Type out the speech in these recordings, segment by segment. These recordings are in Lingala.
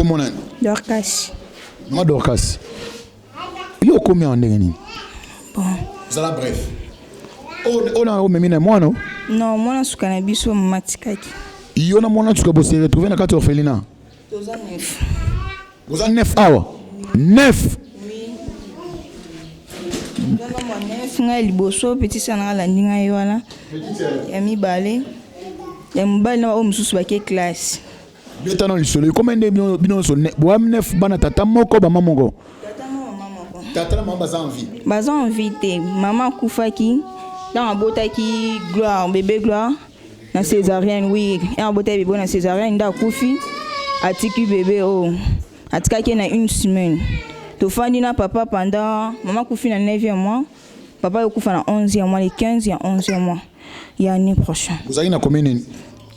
Comment Dorcas. Maman Dorcas. Il y a combien en année? Bon. Ça la bref. On a même moi non? Non, moi je suis cannabis au matikaki. Il y a mon tu peux se retrouver dans la orphelinat. Vous avez 9 hours. 9. Oui. Nga liboso petit sana la ndinga yola. Ya mi balé. Ya mbali na o mususu ba ke classe. Beta non lisolo. Combien de bino so 9 bana tata moko ba mamongo. Tata maman baza en vie. Baza en vie te. Maman kufaki. Dans botaki gloire bébé gloire. Na césarienne oui. Et en botaki bébé na césarienne da kufi. Atiki bébé oh. Atikaki na une semaine. Tofandi na papa pendant maman kufi na 9e mois. Papa yokufa na 11e mois, les 15 et 11e mois. Il y a l'année prochaine. Vous avez une commune?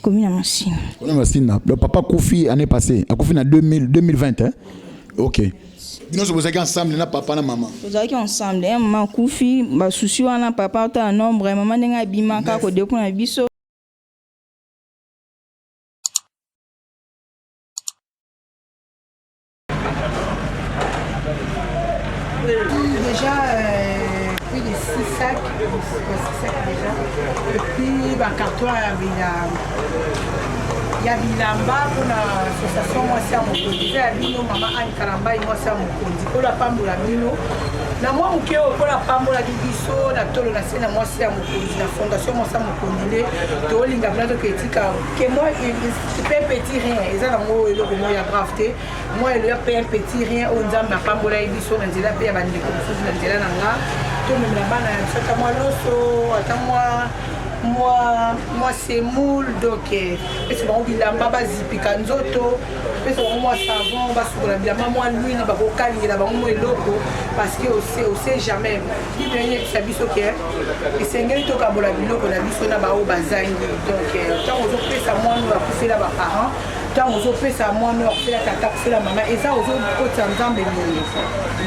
Commune à Massine. Le papa Koufi l'année passée, a Koufi en 2020 hein? OK. Nous sommes ensemble na papa na maman. Vous avez ensemble, maman Koufi, ba souci wana papa ta nombre, maman ndenga bimaka ko de ko na biso. Déjà, plus de 6 sacs, déjà. Et puis, le carton, il y a bilamba pour l'association moi c'est à mon côté. Il y a bino maman Anne Karamba et moi c'est à mon côté. Pour la pambola bino. Na moi mukeo pour la pambola bibiso na tolo na sena moi c'est à mon côté. La fondation moi c'est à mon côté. To linga blato ketika que moi c'est pas petit rien. Ils ont moi le moi ya drafté. Moi il y a pas un petit rien on dit ma pambola bibiso na nzela pe ya bande comme ça na nzela nanga. To même la bana ça moi loso attends moi c'est moule donc c'est bon bilamba bazipika nzoto pesa moi savon basukula bilamba moi lui na bakokali na bango eloko parce que on sait jamais qui vient ça biso ke esengeli to kabola biloko na biso na bao bazangi donc tant ozo pesa moi nous akufela ba parents tant ozo pesa moi nous akufela tata akufela mama et ça ozo kota nzambe nini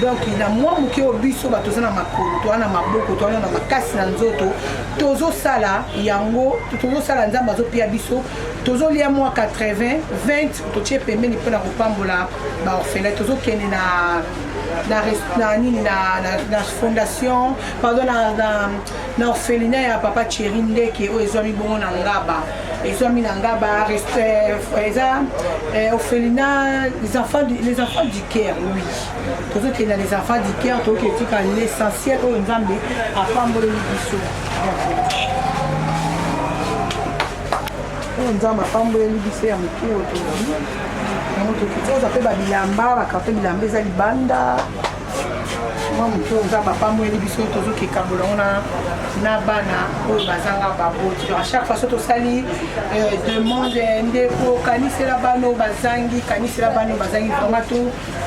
donc na moi muki obiso batozana makolo to na maboko to na makasi na nzoto tozo sala yango tozo sala nzamba zo pia biso tozo lia moi 80 20 to tie pembeni pona kopambola ba orphelin tozo kene na fondation pardon na orphelinat ya papa Chirinde qui o ezomi bongo na ngaba ezomi na ngaba orphelinat les enfants du cœur oui tozo kene les enfants du cœur to qui est l'essentiel o nzambe apambola biso nzambe apambola biso ya mokili otozi moto kitoza pe babilamba bakarte bilamba eza libanda mwa moto nzambe apambola biso tozokekabola ngo na bana oyo bazanga baboti à chaque fois so tosali demande ndeko kanisela bana oyo bazangi kanisela bana oyo bazangi vraiment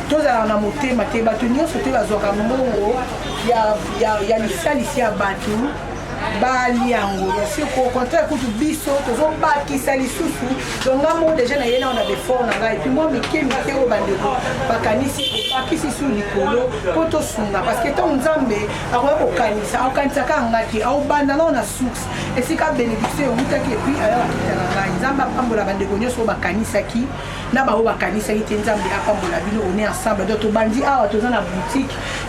tozala na motema te bato nyonso te bazwaka mbongo ya lisalisi ya bato bali yango si au contraire kutu biso tozobakisa lisusu donc ngamo déjà na yena on a des forts na ngai et puis moi mike o bandeko bakanisi bakisi su likolo po tosunga parce que tant nzambe akoya kokanisa ka ngati au banda na source et si ka bénédiction mutaki et puis alors kitana ngai nzambe apambola bandeko nyonso bakanisaki na bao bakanisaki te nzambe apambola bino on est ensemble donc to bandi awa toza na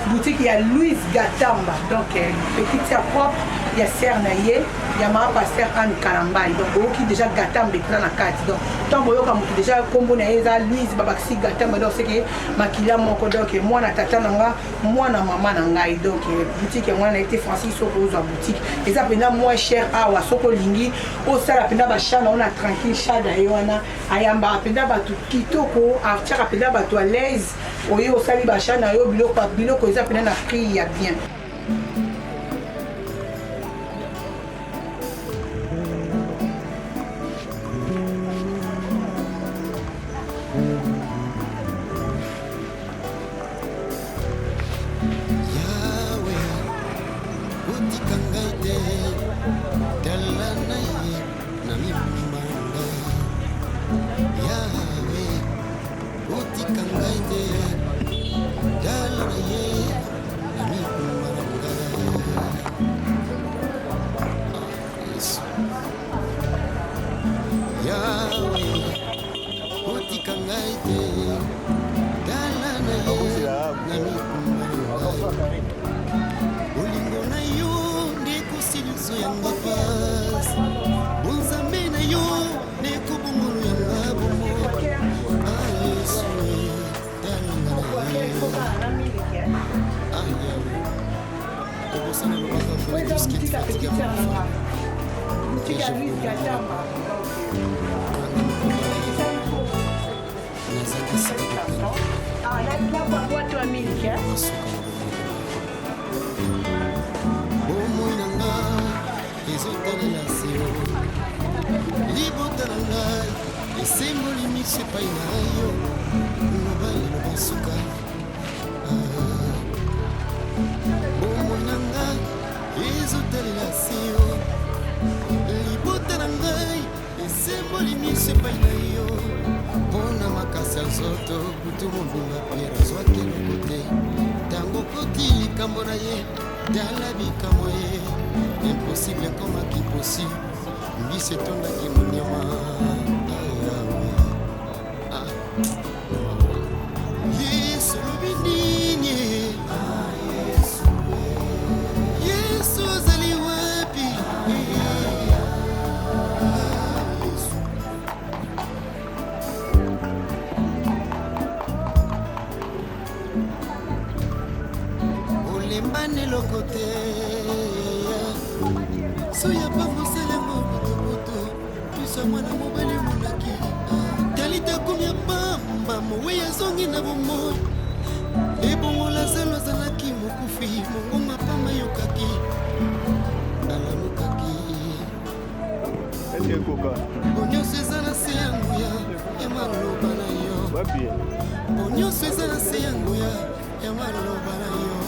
boutique ya Louise Gatamba donc petite sœur propre ya sœur na ye ya ma pasteur Anne Kalambai donc qui déjà Gatamba dans la carte donc tant boyoka mutu déjà kombo na eza Louise babakisi Gatamba donc c'est que makila moko donc moi na tata nanga moi na maman na ngai donc boutique moi na été Francis soko za boutique et ça pena moins cher awa soko lingi o sala pena ba chana on a tranquille chada e wana ayamba pena batu kitoko a chaka pena batu à l'aise oyo sali ba chana yo biloko eza pena na prix ya bien. Yahweh, utika ngaite boutique à petite sœur Nanga. Boutique à Louise Gatamba. Ah, là, pour avoir toi, Milk, hein? libota na ngai esemboli miso epai na yo mobali lobansuka bomoi na ngai ezotalela se yo libota na ngai esemboli miso epai na yo mpona makasi ya nzoto butu mobimba mpe azwaki eloko te ntango koti likambo na ye tala bikamwa ye impossible ekomaki possible mbisi etondaki monyama yesu lobi nini yesu ozali wapi olembani eloko te soya pamoselango butubutu pisa mwana mobali monaki talita komia pamba mowe azongi na bomoi ebongola zelo azalaki mokufi mongonga pamba yokaki alamukaki onyonso eza na se ya nguya ya maloba na yo onyonso eza na se ya nguya ya maloba na yo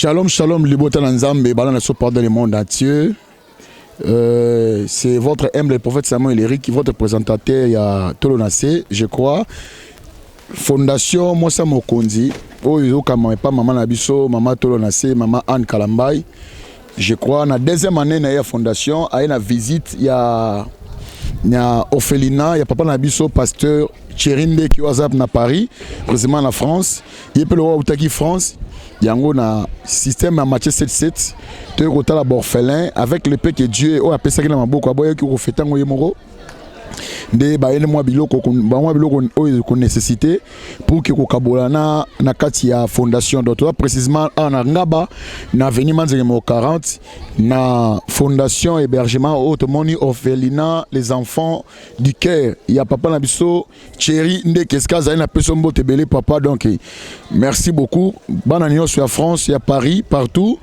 Shalom, shalom, Libota Nzambe, Balana Sopor dans le monde entier. C'est votre humble prophète Samuel Eric, votre présentateur, il y a Tolonacé, je crois. Fondation Mosa Mokonzi, pas maman Nabiso, maman Tolonacé, maman Anne Kalambay. Je crois, dans la deuxième année de la fondation, il y a une visite, il y a Ophelina, il y a papa Nabiso, pasteur Tcherinde qui est à Paris, précisément en France. Il y a le roi Outaki France. Il y a un système à Matthieu 7.7, tu es la orphelin avec le paix que Dieu a appelé ça qui n'a pas beaucoup à boire qui refait un moro. nde bayele mwa biloko oyo ko nécessité pour que kokabola na kati ya fondation donc toi précisément na ngaba na avenue Manzengemo 40 na fondation hébergement automoni orphelinat les enfants du cœur ya papa na biso chéri nde keska za na peso mbote belé papa donc merci beaucoup bana nyonso ya France ya Paris partout.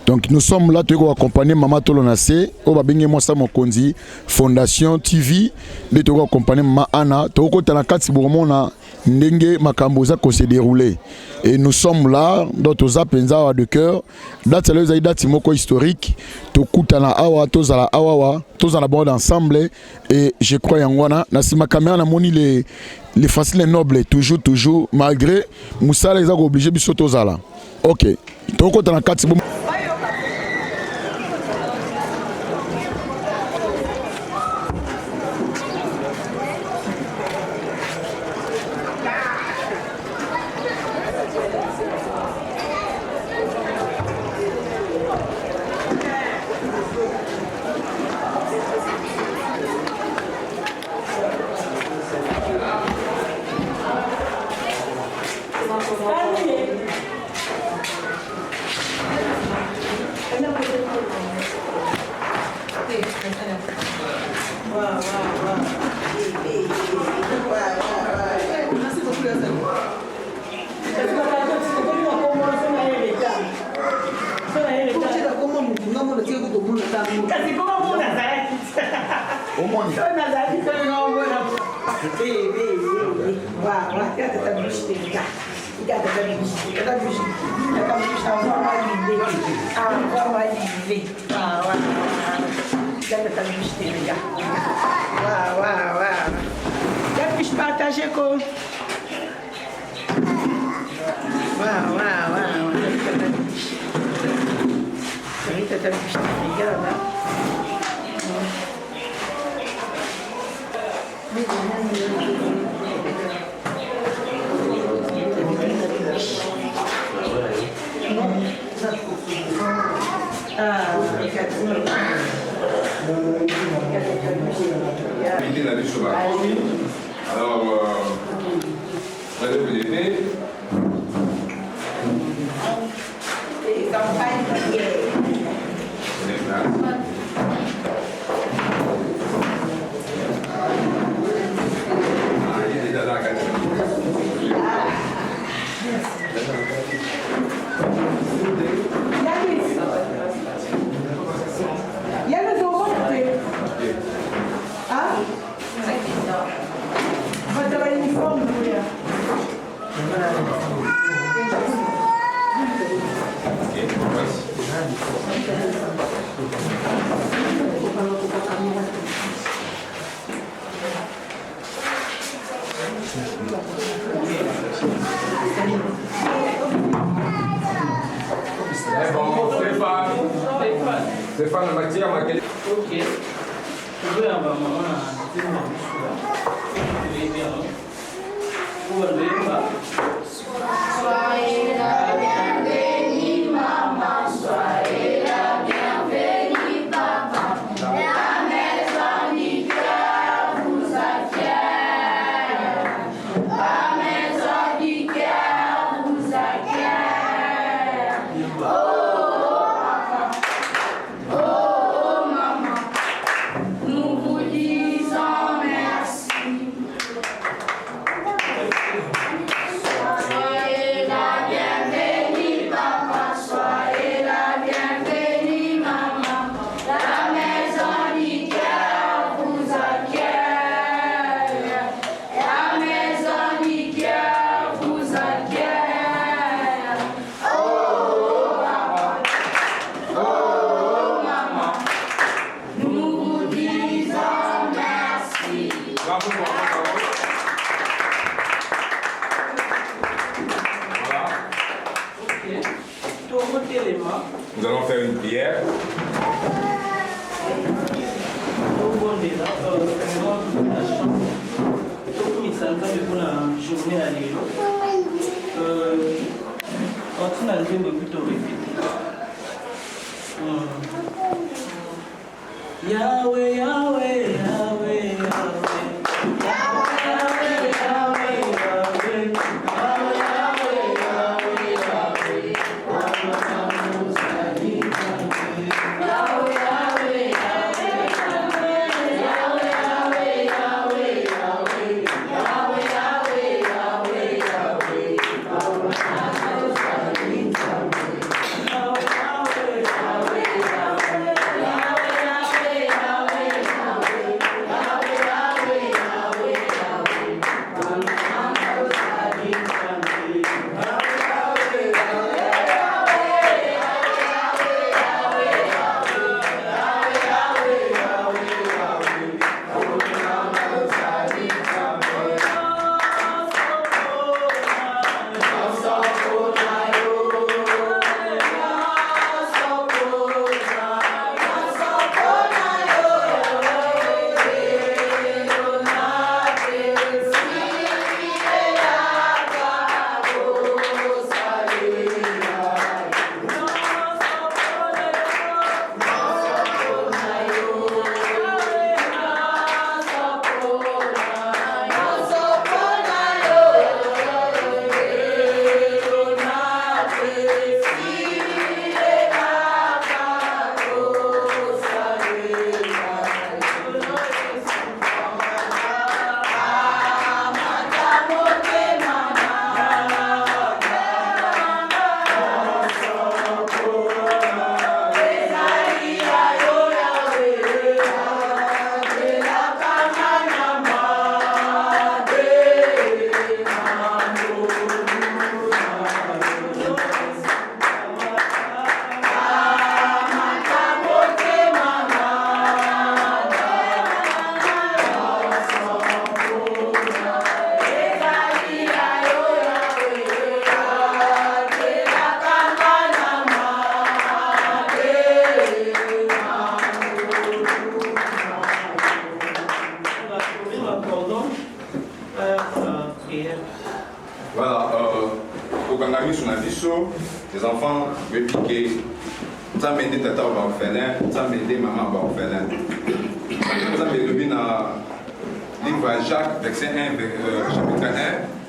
Donc nous sommes là pour accompagner Maman Tolo Nassé, au Babinge Mosa Mokonzi, Fondation TV, mais pour accompagner Maman Anna, Toko Tanakati Bourmona, Ndenge Makamboza qui s'est déroulé. Et nous sommes là, dans Toza Penza de cœur, date à l'Ezaïda Timoko historique, Tokutana Awa, Tozala Awawa, Tozala bord ensemble, et je crois Yangwana, Nassima Kamera n'a moni les faciles et nobles, toujours, malgré Moussa les a obligés de Tozala. Ok, Toko Tanakati Bourmona. Alors, Stéphane, matière, ma qualité. Ok. Je veux avoir maman soyez la bienvenue, maman, soyez la bienvenue, papa. La maison du cœur vous accueille. La maison du cœur vous accueille. Oh, maman, nous vous disons merci. Soyez la bienvenue, papa, soyez la bienvenue, maman. La maison du cœur vous accueille. La maison du cœur vous accueille. Oh, papa, oh, maman, nous vous disons merci. Bravo, bravo, bravo. Nous allons faire une prière. Yahweh, Yahweh, Yahweh, Yahweh. faire prière. Voilà, au Gangami Sunabiso, les enfants veulent piquer. Nous avons aidé Tata au orphelin, nous avons aidé Maman au orphelin. Nous avons aidé dans le livre à Jacques, verset 1, chapitre 1,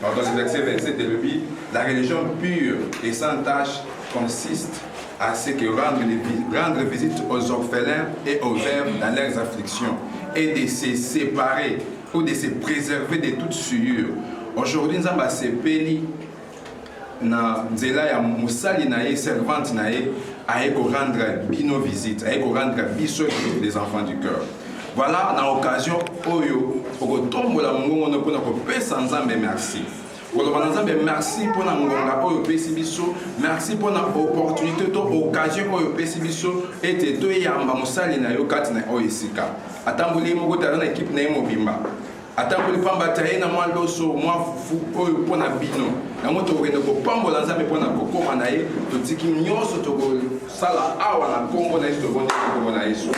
pardon, le verset 27 de l'Obi. La religion pure et sans tâche consiste à ce que rendre visite aux orphelins et aux veuves dans leurs afflictions et de se séparer ou de se préserver de toute souillure. Aujourd'hui, nous avons sepeli na nzela ya musali na ye servante na ye aye ko rendre bino visite, aye ko rendre biso les enfants du cœur. Voilà na occasion oyo okotombola mongongo no pona ko pesa nzambe merci. Koloba nzambe merci pona ngonga oyo pesi biso, merci pona opportunité to occasion oyo pesi biso ete to yamba musali na yo kati na oyo esika. Atamboli moko tala na équipe na ye mobimba. Atamboli pamba taye na mwa loso mwa fufu oyo pona bino. Yango tokende kopambola nzambe pona kokoma na ye totiki nyonso tokosala awa na kombo na yesu tokondi kombo na yesu.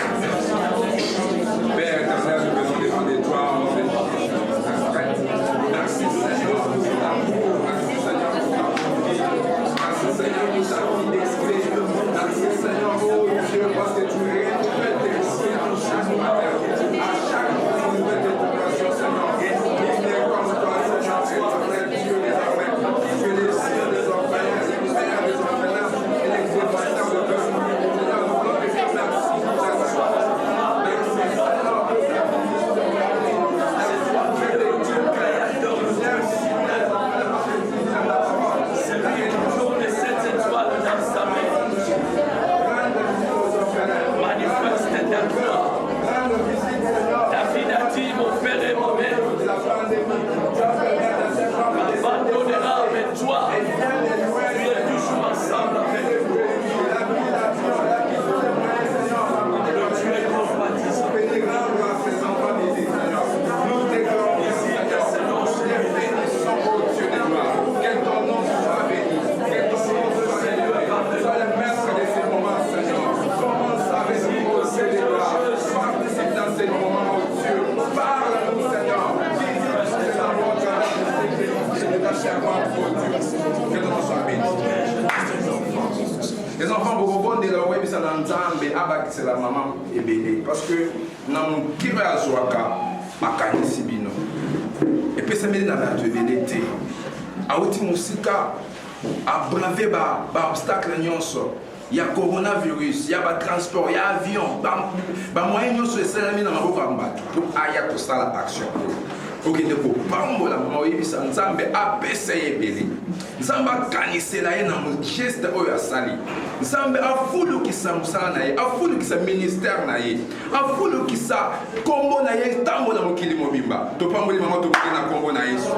Père éternel, nous venons demander toi, mon Seigneur. Merci Seigneur pour ton amour, merci Seigneur pour ta bonté, merci Seigneur pour ta fidélité, merci Seigneur oh Dieu parce que tu renouvelles tes cieux à chaque matin, à chaque fois tu nouvelles tes compassions Seigneur. Il est comme toi Seigneur éternel, Dieu des armées, tu es le ciel des orphelins, le Seigneur des orphelins, et l'exécuteur de cœur. Seigneur, nous voulons te dire merci pour ta grâce. Merci Seigneur pour ta les enfants beaucoup de leur web ça dans Nzambe abak c'est la maman ebele parce que na mukira azwaka makanisi bino et puis ça mène dans la tebelete auti musika a braver ba obstacle nyonso ya coronavirus ya ba transport ya avion ba moyen nyonso esalami na maboko ya bato donc aya kosala action okende kopambola mama oyebisa nzambe apesa ye ebele nzambe akanisela ye na geste oyo asali nzambe afulukisa mosala na ye afulukisa ministère na ye afulukisa kombo na ye ntango na mokili mobimba topamboli mama tokende na kombo na yesu.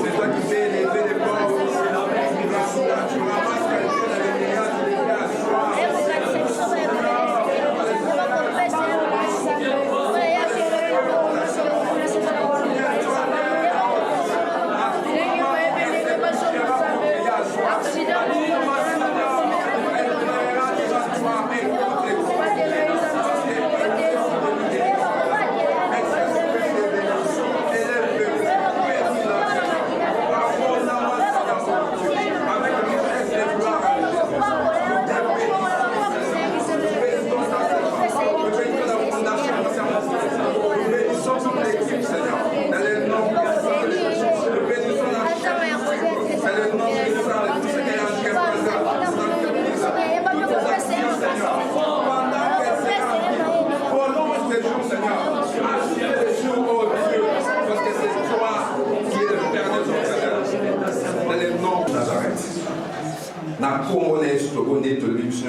C'est toi qui fais lever les pauvres, tu ramasses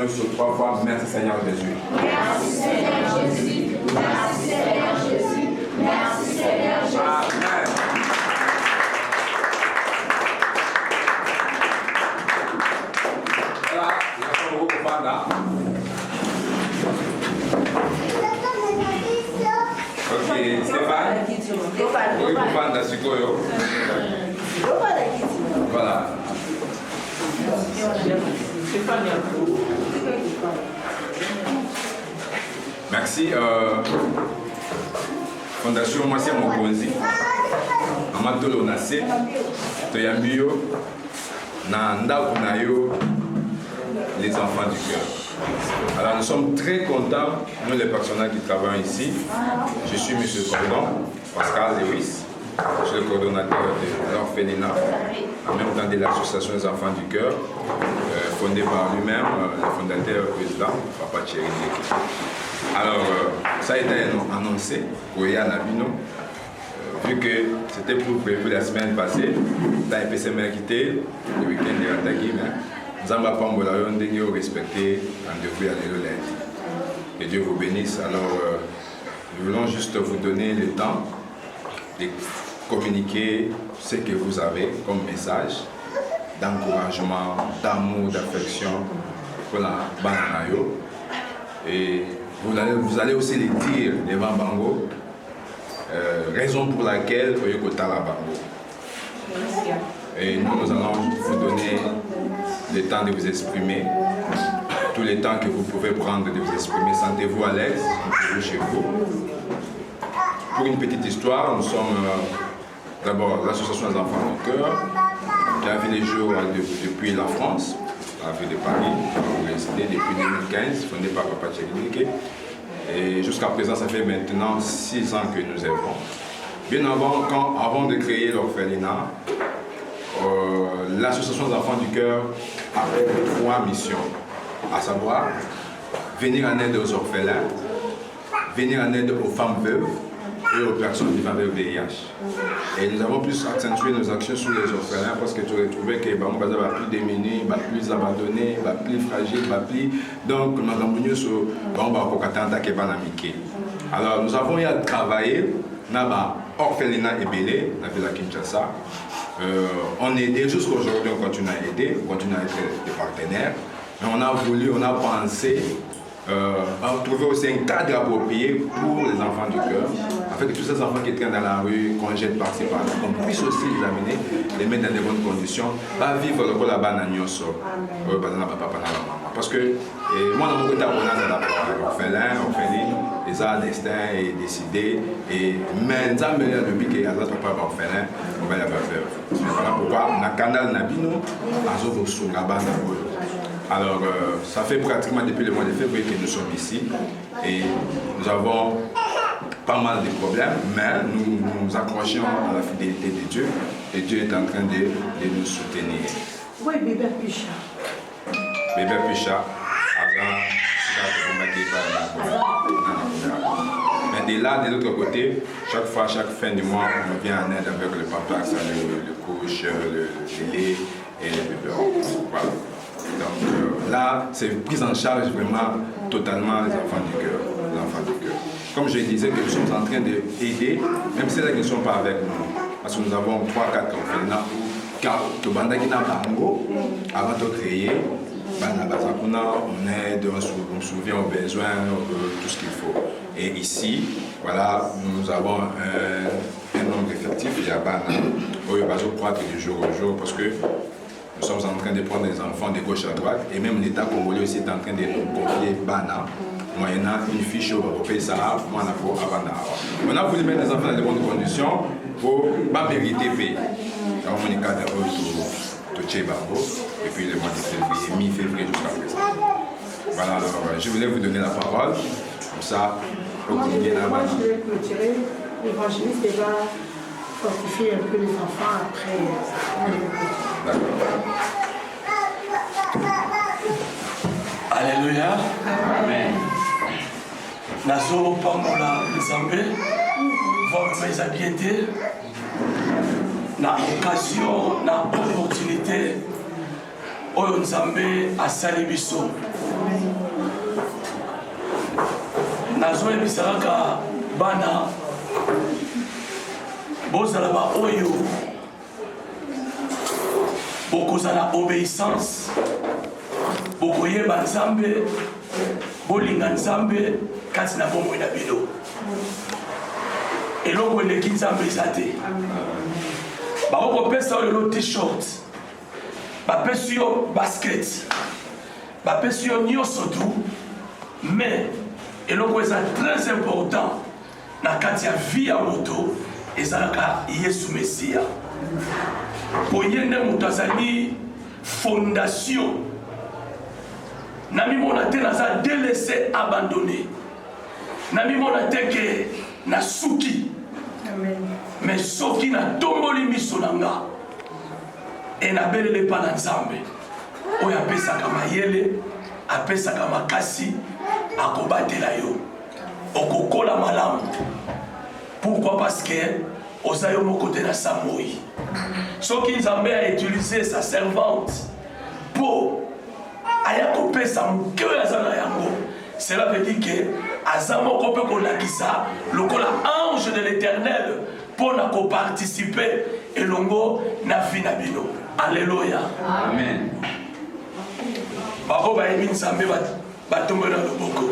sur 3 fois, merci Seigneur Jésus. Merci Seigneur Jésus. Merci Seigneur Jésus. Merci Seigneur Jésus. Amen. Voilà, il y a son groupe Panda. Ok, Stéphane. Oui, Panda, Sikoyo. Voilà. Stéphane, Merci. Fondation Mwasi Mokonzi. Amatolo Nase. Toyambio. Nanda Kunayo. Les enfants du cœur. Alors nous sommes très contents, nous les personnels qui travaillent ici. Je suis M. Cordon, Pascal Lewis. Je suis le coordonnateur de l'orphelinat, en même temps de l'association des enfants du cœur, fondée par lui-même, le fondateur président, Papa Thierry Ndeke. Alors, ça a été annoncé pour Yann Abino, vu que c'était prévu la semaine passée, dans les PCM quitté, le week-end de Ratagui, nous avons respecté rendez-vous à lundi. Que Dieu vous bénisse. Alors, nous voulons juste vous donner le temps de communiquer ce que vous avez comme message d'encouragement, d'amour, d'affection pour la Bananayo. Et vous allez aussi le dire devant Bango, raison pour laquelle vous avez la Bango. Et nous allons vous donner le temps de vous exprimer, tout le temps que vous pouvez prendre de vous exprimer. Sentez-vous à l'aise, chez vous. Pour une petite histoire, nous sommes d'abord l'association des enfants du cœur, qui a vu les jours depuis la France, la ville de Paris, depuis 2015, fondée par Papa Thierry Ndeke. Et jusqu'à présent, ça fait maintenant 6 ans que nous œuvrons. Bien avant de créer l'orphelinat, l'association des enfants du cœur avait 3 missions, à savoir venir en aide aux orphelins, venir en aide aux femmes veuves et aux personnes vivant avec le VIH. Et nous avons plus accentué nos actions sur les orphelins parce que tu aurais trouvé que les gens sont plus démunis, plus abandonnés, plus fragiles, plus... Donc, nous avons mis sur alors, nous avons travaillé dans l'orphelinat Ebélé, dans la ville de Kinshasa. On a aidé jusqu'à aujourd'hui, on continue à aider, on continue à être des partenaires. Mais on a pensé à trouver aussi un cadre approprié pour les enfants du cœur, afin que tous ces enfants qui traînent dans la rue, qu'on jette par-ci par-là, qu'on puisse aussi les amener, les mettre dans de bonnes conditions, pas vivre le rôle à parce que moi, dans mon côté, on a l'orphelin, l'orpheline, les arts destin est décidé, et maintenant, le but est d'être pas orphelin, on va la faire. Voilà pourquoi on a canal Nabino, alors, ça fait pratiquement depuis le mois de février que nous sommes ici, et nous avons pas mal de problèmes, mais nous nous accrochons à la fidélité de Dieu, et Dieu est en train de nous soutenir. Oui, bébé Picha. Bébé Picha, mais de là, de l'autre côté, chaque fin du mois, on vient en aide avec le papa, le couche, le lait et le bébé. Voilà. Donc là, c'est prise en charge vraiment totalement les enfants du cœur. Comme je disais, que nous sommes en train d'aider, même si ceux qui ne sont pas avec nous, parce que nous avons 3-4 orphelinats où avant de créer, on aide, on souvient aux besoins, tout ce qu'il faut. Et ici, voilà, nous avons un nombre effectif, il y a croître de jour au jour parce que nous sommes en train de prendre des enfants de gauche à droite et même l'État congolais aussi est en train de nous confier Bana, moyennant une fiche au pays Sahara, on a voulu mettre les enfants dans de bonnes conditions pour ne pas mériter payer. Et puis le mois de février, mi-février jusqu'à présent. Voilà, alors je voulais vous donner la parole, comme ça, moi je vais clôturer, l'évangéliste va fortifier un peu les enfants après. Alléluia. Amen. Nazo Pamola Nzambe, votre mes habiletés, na occasion, na opportunité, oyo Nzambe asali biso. Nazo ebisaka bana bozala ba oyo bokozala obéissance, bokoyeba Nzambe, bolinga Nzambe kati na bomoi na bino. Eloko eleki Nzambe eza te. Bakopesa oyo lo t-shirt, bapesi yo basket, bapesi yo nyonso tu, mais eloko eza très important na kati ya vie ya moto ezalaka Yesu Mesia. Po ye nde moto azali fondation. Nami mona te naza délaissé, abandonné. Nami mona te ke na suki. Mais soki na tomboli miso nanga e na belele pa na Nzambe oyo apesaka mayele, apesaka makasi, akobatela yo okokola malamu. Pourquoi? Parce que oza yo moko te na samoi. Soki Nzambe a utilisé sa servante pour aya kopesa moke oyo aza na yango, cela veut dire que aza moko mpe kolakisa lokola ange de l'Éternel pour na koparticiper elongo na vie na bino. Alléluia. Amen. Babo bayebi Nzambe batombela loboko.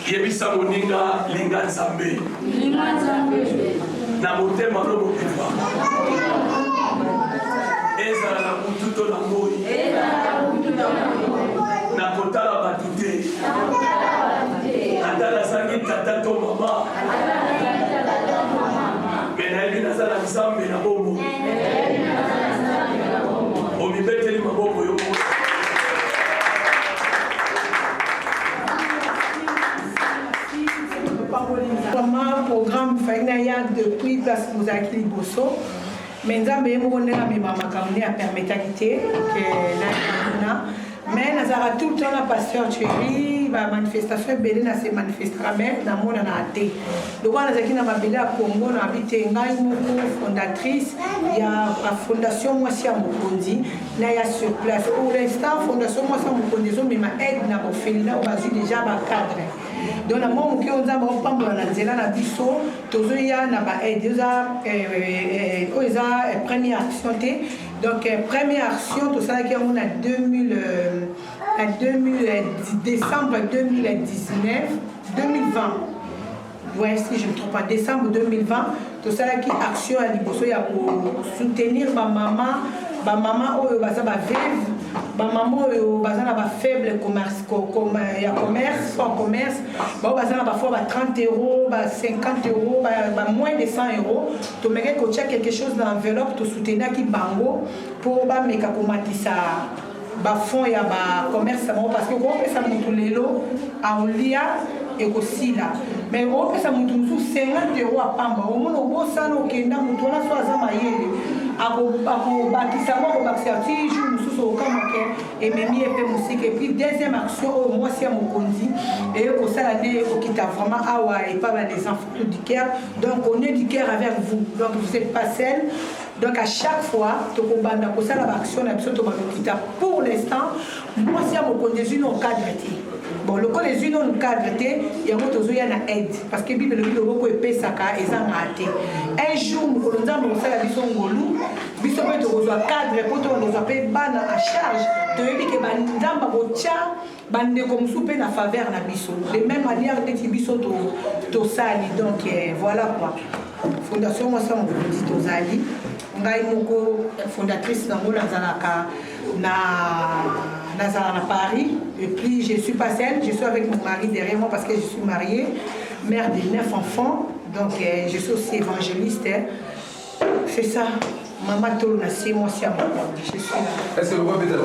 Yebisa moninga linga Nzambe. Linga Nzambe. Na motema no mobimba. Ezala na kutu to na moi. Ezala na kutu na moi. Na kotala batu te. Ata nazangi tata to mama. Mais nayebi naza na Nzambe na bombo. Omibeteli maboko yo. Vraiment programme Fainaya depuis place Mouzaki Liboso. Mais Nzambe yemone na mama makamune a permetalité que na mais nazara tout le temps la pasteur Thierry va manifestation belé na se manifestera mais na mona na até. Donc on a zaki na mabela à Congo na habité ngai moko fondatrice il y a la fondation Mwasi Mokondi na ya sur place pour l'instant fondation Mwasi Mokondi zo mais ma aide na bofélina on a déjà ba cadre. Donc na mo ki on za ba pambola na nzela na biso tozo ya na ba aide oza première action té. Donc première action tout ça qui on a 2000 décembre 2019 2020. Ouais, si je ne me trompe pas, décembre 2020, tout ça qui action à Liboso ya pour soutenir ma maman oyo baza ba veuve, ba maman oyo baza na ba faible commerce ya commerce, sans commerce, ba baza na ba fois ba 30 €, ba 50 €, ba moins de 100 €, to meke ko check quelque chose dans l'enveloppe to soutenir ki bango pour ba meka komatisa ba fond ya ba commerce parce que ko pesa mutu lelo a olia et aussi là mais on peut ça mutu 50 € à pamba au moins au beau salon kenda mutu na so azama yele ako bakisa mo bakisa ti jour mususu au kamake et memi et pe musique et puis deuxième action au moi c'est Mokondi et au salade au kita vraiment awa et pas les enfants du cœur donc on est du cœur avec vous donc vous êtes pas seul. Donc à chaque fois, tu as pour ça l'action pour l'instant, moi si on conduit nos cadres. Bon, le cas des unes nous cadres, il y a d'autres qui ont aide parce que Bible le beaucoup épais ça car ils ont raté. Un jour nous allons faire la vision ngolou, vision peut te rejoindre cadre pour te rejoindre ban à charge. Tu veux dire que bandamba botia bande comme souper na faveur na biso. De même manière que tu biso to sali donc voilà quoi. Fondation moi ça mon dit tozali. Ngai moko fondatrice na mona zalaka na Paris et puis je suis pas seule, je suis avec mon mari derrière moi parce que je suis mariée, mère de 9 enfants donc je suis aussi évangéliste. C'est ça. Maman Tolo na c'est moi c'est moi. Je suis là. Est-ce que vous pouvez dire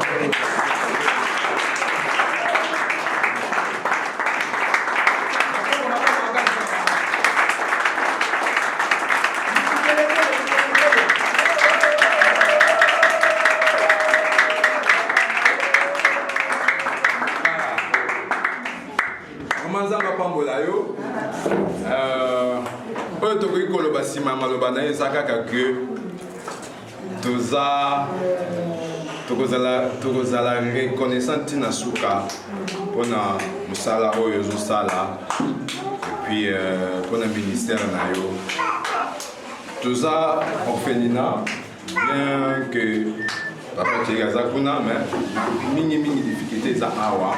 malobana ezaka que tozala reconnaissant na suka pona musala oyo zosala et puis pona ministère na yo toza orphelinat bien que papa Tchegaza kuna mais mingi difficulté za awa.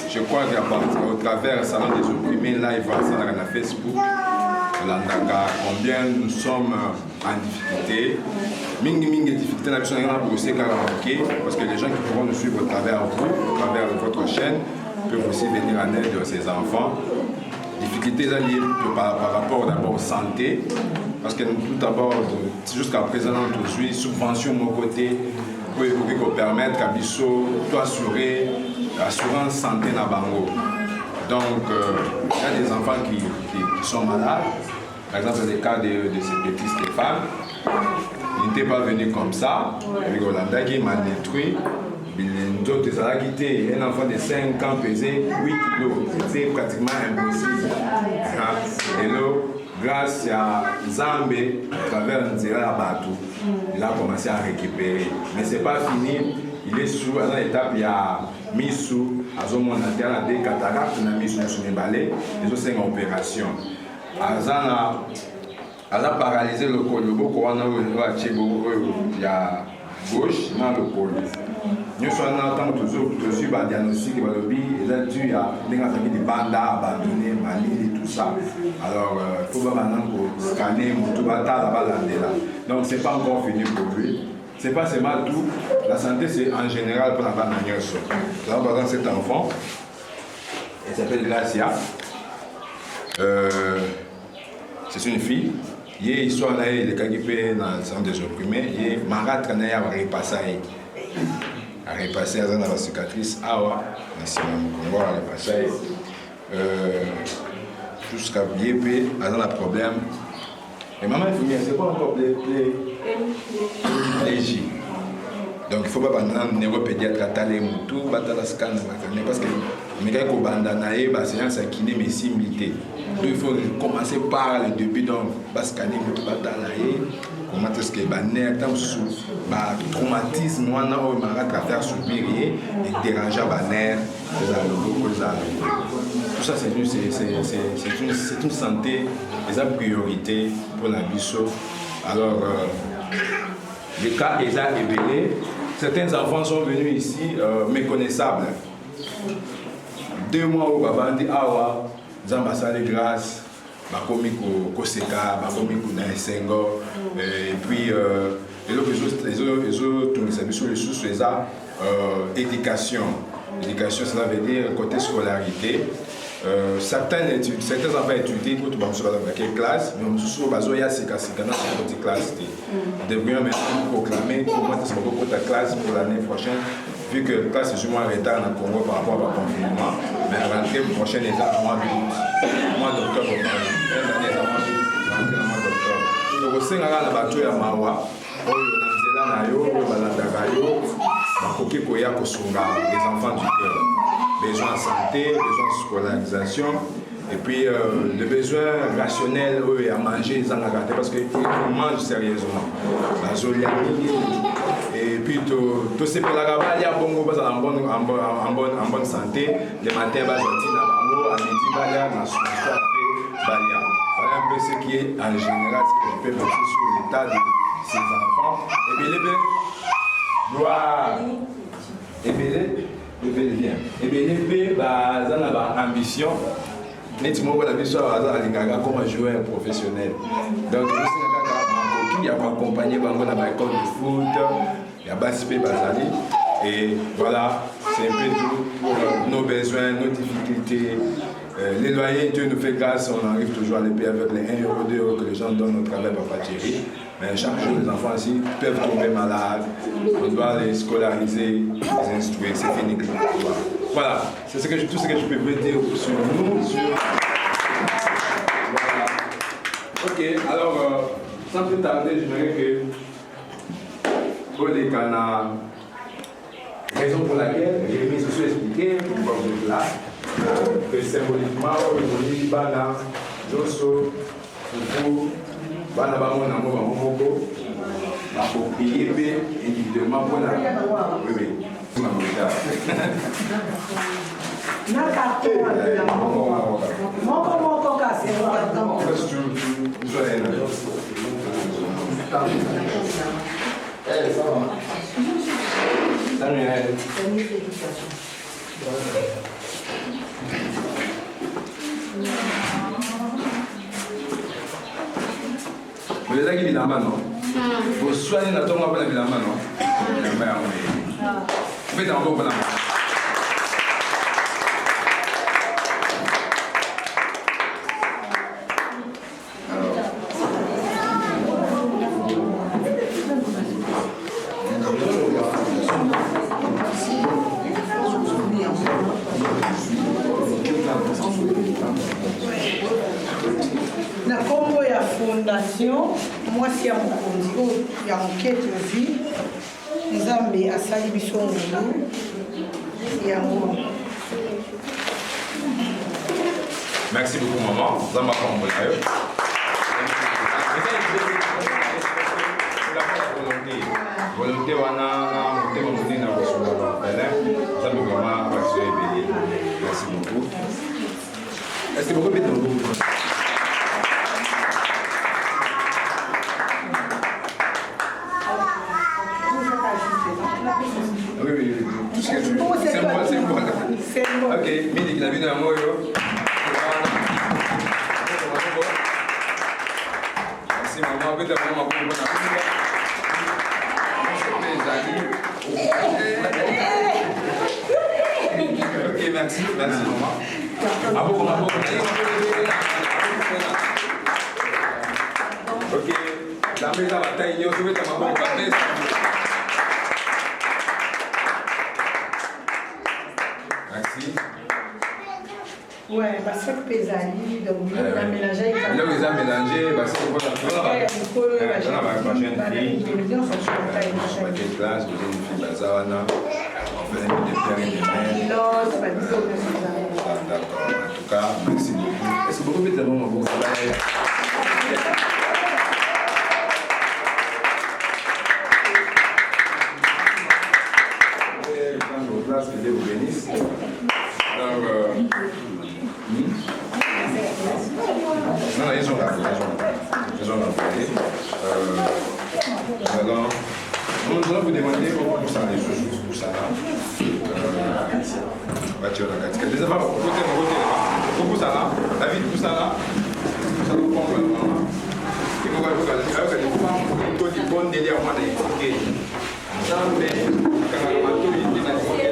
Je crois qu'au travers salon des opprimés live ça na Facebook combien nous sommes en difficulté. Mingi difficulté parce que les gens qui pourront nous suivre au travers vous, au travers de votre chaîne, peuvent aussi venir en aide de ces enfants. Difficultés liées par rapport d'abord aux santé, parce que tout d'abord, jusqu'à présent, aujourd'hui, subvention de mon côté, pour permettre qu'à Bissau, tout assurer l'assurance santé na bango. Donc, il y a des enfants qui sont malades. Par exemple, le cas de ce petit Stéphane, il n'était pas venu comme ça. Avec Hollanda qui m'a détruit. D'autres, ça a quitté. Un enfant de 5 ans pesait 8 kilos. C'était pratiquement impossible. Et là, grâce à Zambé, à travers Nzira Batou, il a commencé à récupérer. Mais ce n'est pas fini. Il est sous, à l'étape, il y a mis sous, à son moment, il y a des cataractes, il a mis sous les balais, ils ont 5 opérations. Il a paralysé le col, le beau corona, il y a gauche, dans le col. Nous sommes en train de suivre un diagnostic, il a dû à des bandes abandonnées, Mali et tout ça. Alors, il faut maintenant scanner, tout va là-bas. Donc, ce n'est pas encore fini pour lui. Ce n'est pas seulement tout. La santé, c'est en général pour la bande à Nyos. Par exemple, cet enfant, elle s'appelle Glacia. C'est une fille. Il soit là, il est calipé dans le centre des opprimés. Il est marat quand il a repassé. A repassé dans la cicatrice. Ah ouais, c'est mon Congo, a repassé. Jusqu'à Biépé, dans le problème. Et maman, c'est pas encore léger. Donc il faut pas un neuropédiatre à les moutous, battre scan parce que les gars qui ont bandanaé, c'est un kiné mais similité. Donc il faut commencer par le début, donc scanner moutous, batanaé, comment est-ce que les temps sous traumatisme, on a faire subir et déranger les nerfs, tout ça c'est une santé, c'est une priorité pour la Bissau. Alors les cas ils ont révélé. Certains enfants sont venus ici méconnaissables. 2 mois où Baba dit Awa, Zambassa de grâce, Bakomi Koseka, Bakomi Kunaesengo, et puis les autres services sur les sous-soisa, éducation. L'éducation, cela veut dire côté scolarité. Certains enfants étudient pour quelle classe, mais nous sommes dans cette classe. Nous devrions maintenant proclamer comment est-ce qu'on peut ta classe pour l'année prochaine, vu que la classe est sûrement en retard dans le Congo par rapport au confinement. Mais la rentrée prochaine est à mois d'octobre. Donc, au sein de la bateau à Mawa, les enfants du cœur. Besoin de santé, besoin de scolarisation, et puis le besoin rationnel à manger, parce qu'ils mangent sérieusement. Et puis tout ce que il y a en bonne santé, le matin, il y a à midi, il y a voilà un peu ce qui est en général, ce que je peux passer sur l'état de ces enfants. Et bien, et bien l'épée, ça a une ambition. Nettement, la mission comme un joueur professionnel. Donc, il y a accompagné dans l'école de foot, il y a Bassipé Bazali. Et voilà, c'est un peu tout pour nos besoins, nos difficultés. Les loyers, Dieu nous fait grâce, on arrive toujours à les payer avec les 1 euro, 2 euros que les gens donnent au travail par Thierry. Mais chaque jour, les enfants ici peuvent tomber malades. On doit les scolariser, les instruire, c'est fini. Voilà, c'est tout ce que je peux vous dire sur nous. Voilà. Ok, alors, sans plus tarder, j'aimerais que pour les canards, raison pour laquelle Jérémie se soit expliqué, pourquoi vous êtes là, que symboliquement, on dit Bana, Josso, Fufu, Bana Bamona Moko, pour payer individuellement pour la. Oui. Vous les avez évidemment, non? Vous soignez la tombe après évidemment, non? Faites un beau bonhomme. fondation mwasi ya mokonzi oyo ya mokete ozi nzambe asali biso ngolu yango. Merci beaucoup maman. Zamba Kamboulayo. Volonté wana motema monene na kosunga bapelin nzambe vraiment action ebele. Merci beaucoup. Est-ce que beaucoup peut être c'est bon. Ok, midi qui l'a vu dans le moyo. Merci maman, peut-être maman pour ok, merci maman. Ok, la mesa va taille, je vais te maman. Merci. Ouais, parce que pesali, donc on a mélangé. Là, vous avez mélangé, parce que vous avez en tout cas, merci beaucoup. Est-ce que vous pouvez te demander beaucoup que Dieu vous bénisse. Donc, non, ils sont là. Alors, nous allons vous demander pour ça, les choses pour ça. Les enfants, pour ça là, David, pour ça là, ça nous prend vraiment. Il faut que les femmes ont une bonne délire à moi d'expliquer. Ça, mais quand on a tout dit, on a dit la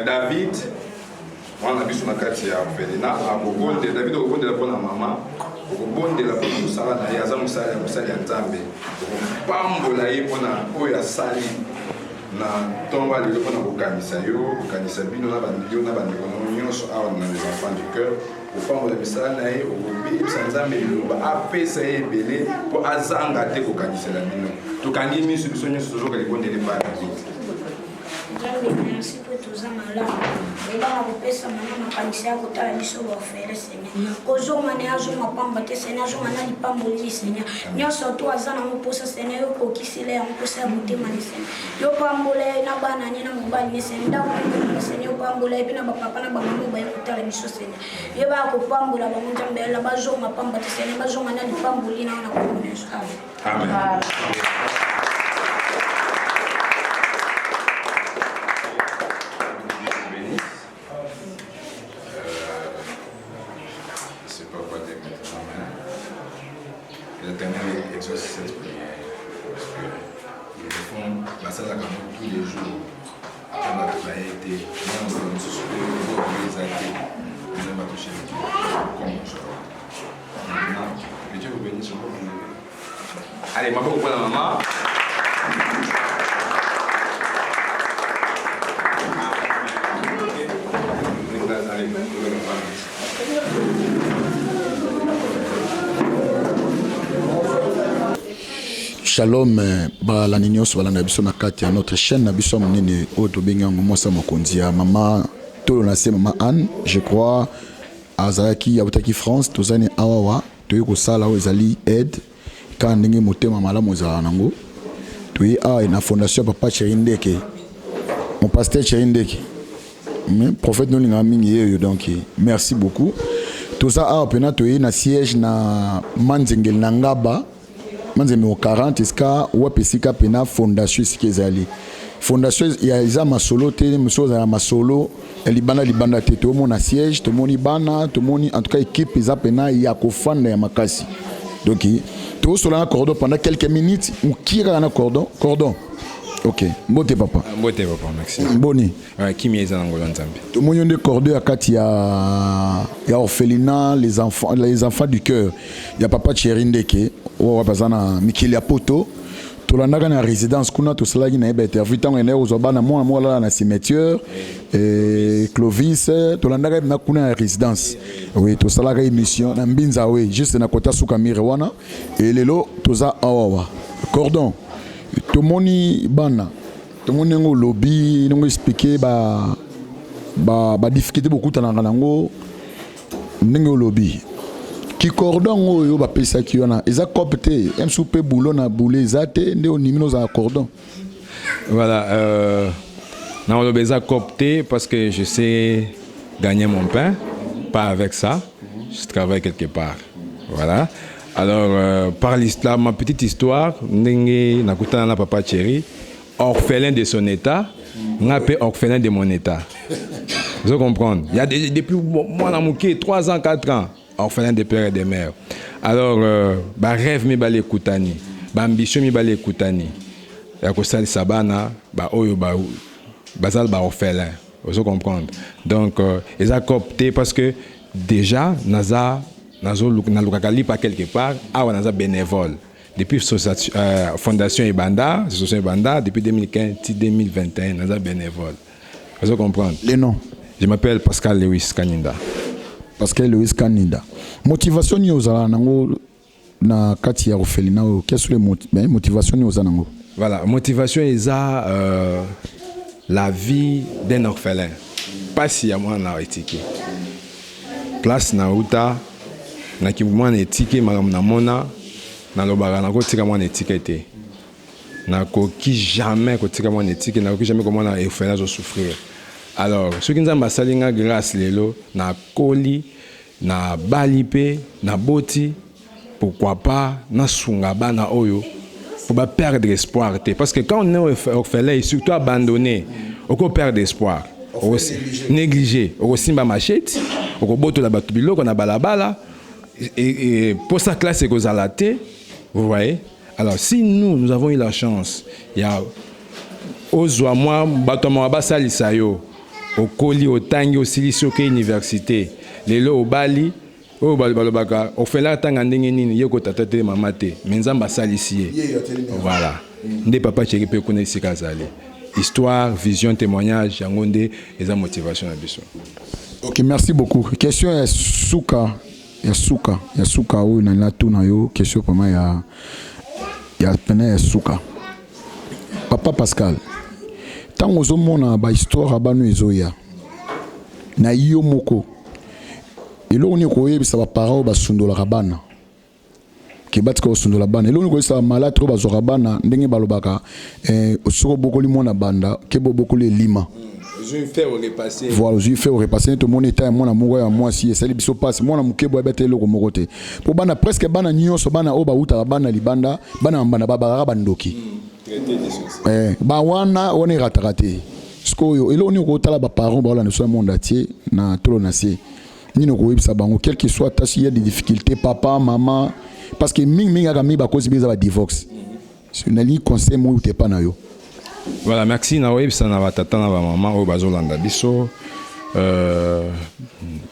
David, on a vu sur la carte il y a Félina, David au bon de la bonne maman, au bon de la bonne Sarah, il y a Zamusali, Musali Antambe, Pambola et Oya Sali. Na tomba les gens ont kanisa yo, kanisa bino na bandio na bandeko nyonso awa na les enfants du cœur. Au fond de la misala na ye, au bi sanza meluba apesa ye belé pour azanga te ko kanisa la bino. To kangi misu biso nyonso toujours que les bonnes de pas merci pour tous les malades. Et là, on peut se mener à kanisa ko ta biso wa faire Seigneur. Kozo mane azo mapamba te Seigneur, azo manali pamboli Seigneur. Nyonso to azana mo posa Seigneur ko kisile on posa mutema ni Seigneur. Yo pambole na bana ni na mobali ni Seigneur. Ndawo Seigneur pambole bina ba papa na ba mama ba yokutala biso Seigneur. Yo ba ko pambola ba munjambe la bazo mapamba te Seigneur, bazo manali pamboli na na ko Yesu. Amen. Amen. Cette prière parce que nous le font la salle à tous les jours après ma été nous allons se soulever les athées nous allons toucher le Dieu comme je maintenant que Dieu vous bénisse encore allez ma beaucoup pour la maman allez Shalom, la nyonso balanda biso na kati ya notre chaîne na biso monene oyo tobengango mwasa mokonzi ya mama tolo na se mama Anne, je crois azalaki abutaki France tozani awawa toyi kosala oyo ezali aide ka ndenge motema malamu ezala nango toyi awa na fondation ya papa Chirindeke mon pasteur Chirindeke prophète nolinga mingi yeyo donc merci beaucoup toza awa pena toyi na siège na Manzengel na Ngaba manzeme au 40 eska wapesika pena fondation sikezali fondation ya iza masolo te muso za masolo libanda te to mona siège to moni bana to moni en tout cas équipe iza pena ya kofanda ya makasi donc to sola na cordon pendant quelques minutes on kira na cordon Ok, mbote papa. Mbote papa, merci. Boni. Qui m'y est en Angola Nzambi. Tout le monde est cordé à Kati, il y a orphelinat, les enfants du cœur. Il y a papa Tcherindeke, ou Wapazana Mikilia Poto. Tout le monde est en résidence, kuna tout cela qui n'a pas été vu tant qu'on est aux Obana, moi là dans cimetière, et Clovis, tout le monde est en résidence. Oui, tout cela est émission, dans Binza, oui, juste dans Kota Soukamirewana, et les lots, tout ça, awa. Cordon. Tout le monde est bana. Tout le monde est au lobby, nous expliquer ba difficulté beaucoup dans nango ndenge au lobby. Qui cordon yo ba pesa ki ona. Eza copté, même souper boulot na boulé zate ndé au nimino za cordon. Voilà, non le beza copté parce que je sais gagner mon pain, pas avec ça. Je travaille quelque part. Voilà. Alors, par l'histoire, ma petite histoire, Ndenge Nakutana na papa Chéri, orphelin de son état, n'appelle orphelin de mon état. Vous comprenez? Il y a depuis moi, dans mon 3 ans, 4 ans, orphelin de père et de mère. Alors, rêve, mi balé koutani, ambition, mi balé koutani. Et à ça, sabana, oyo, basal, orphelin. Vous comprenez? Donc, ils ont coopté parce que déjà, Naza, Nalukakali pas quelque part, Naza bénévole. Depuis Fondation Ibanda, depuis 2015-2021, Naza bénévole. Vous comprenez? Les noms? Je m'appelle Pascal Lewis Kaninda. Pascal Lewis Kaninda. Motivation ni ozala nango na kati ya orphelinat, quelles sont les motivations ni ozala nango? Voilà, motivation est la vie d'un orphelin. Pas si à moi na étiqué. Place na uta na kimwa na étiqué na mona na lobara na ko tika moi na étiqueté. Na ko qui jamais ko tika moi na étiqueté na ko jamais comment na orphelin zo souffrir. Alors, ce qui nous a salinga grâce lelo na koli na balipe na boti pourquoi pas na sungaba na oyo pour pas perdre espoir parce que quand on est orphelin et surtout abandonné on peut perdre espoir négligé on simba machette on boto la batubilo qu'on a balabala et pour sa classe et kozalate vous voyez. Alors si nous avons eu la chance il y a ozwa moi batoma basali sayo au Koli, au Tangi, au Silicio, au université. Les lots au Bali, au Balobaka, au Fela Tanganini, Yoko Tatate, Mamate, Menzamba Salicie. Voilà. Des papas qui peuvent connaître ces cas-là. Histoire, vision, témoignage, Yangonde, et la motivation à Bissot. Ok, merci beaucoup. Question est Souka. Il y a Souka, où il y a tout, question pour moi, il y a peine Souka. Papa Pascal. Tant que vous avez histoire à Banu Ezoya, na yo moko, et là on est quoi, ça va parler de Sundola Rabana, qui bat que Sundola Rabana, et là on est quoi, ça va malade trop de Rabana, n'engue balobaka, au soro beaucoup les mona banda, qui beaucoup les lima. Je vais faire repasser. Voilà, je vais faire repasser. Tout le monde est à moi, moi si ça les passe, moi na mukebo ebete lo ko mokote. Pour bana presque bana nyonso bana oba uta bana libanda, bana mbana baba bandoki. Wana on est raté. Skoyo et là on est au tala ba parents ba la ne soit monde atier na tolo na se. Ni no ko ibisa bango quel que soit tâche il y a des difficultés papa maman parce que ming aga mi ba cause biza ba divorce. C'est une ligne conseil moi ou t'es pas na yo. Voilà, merci na ibisa na batata na ba maman o bazolanda biso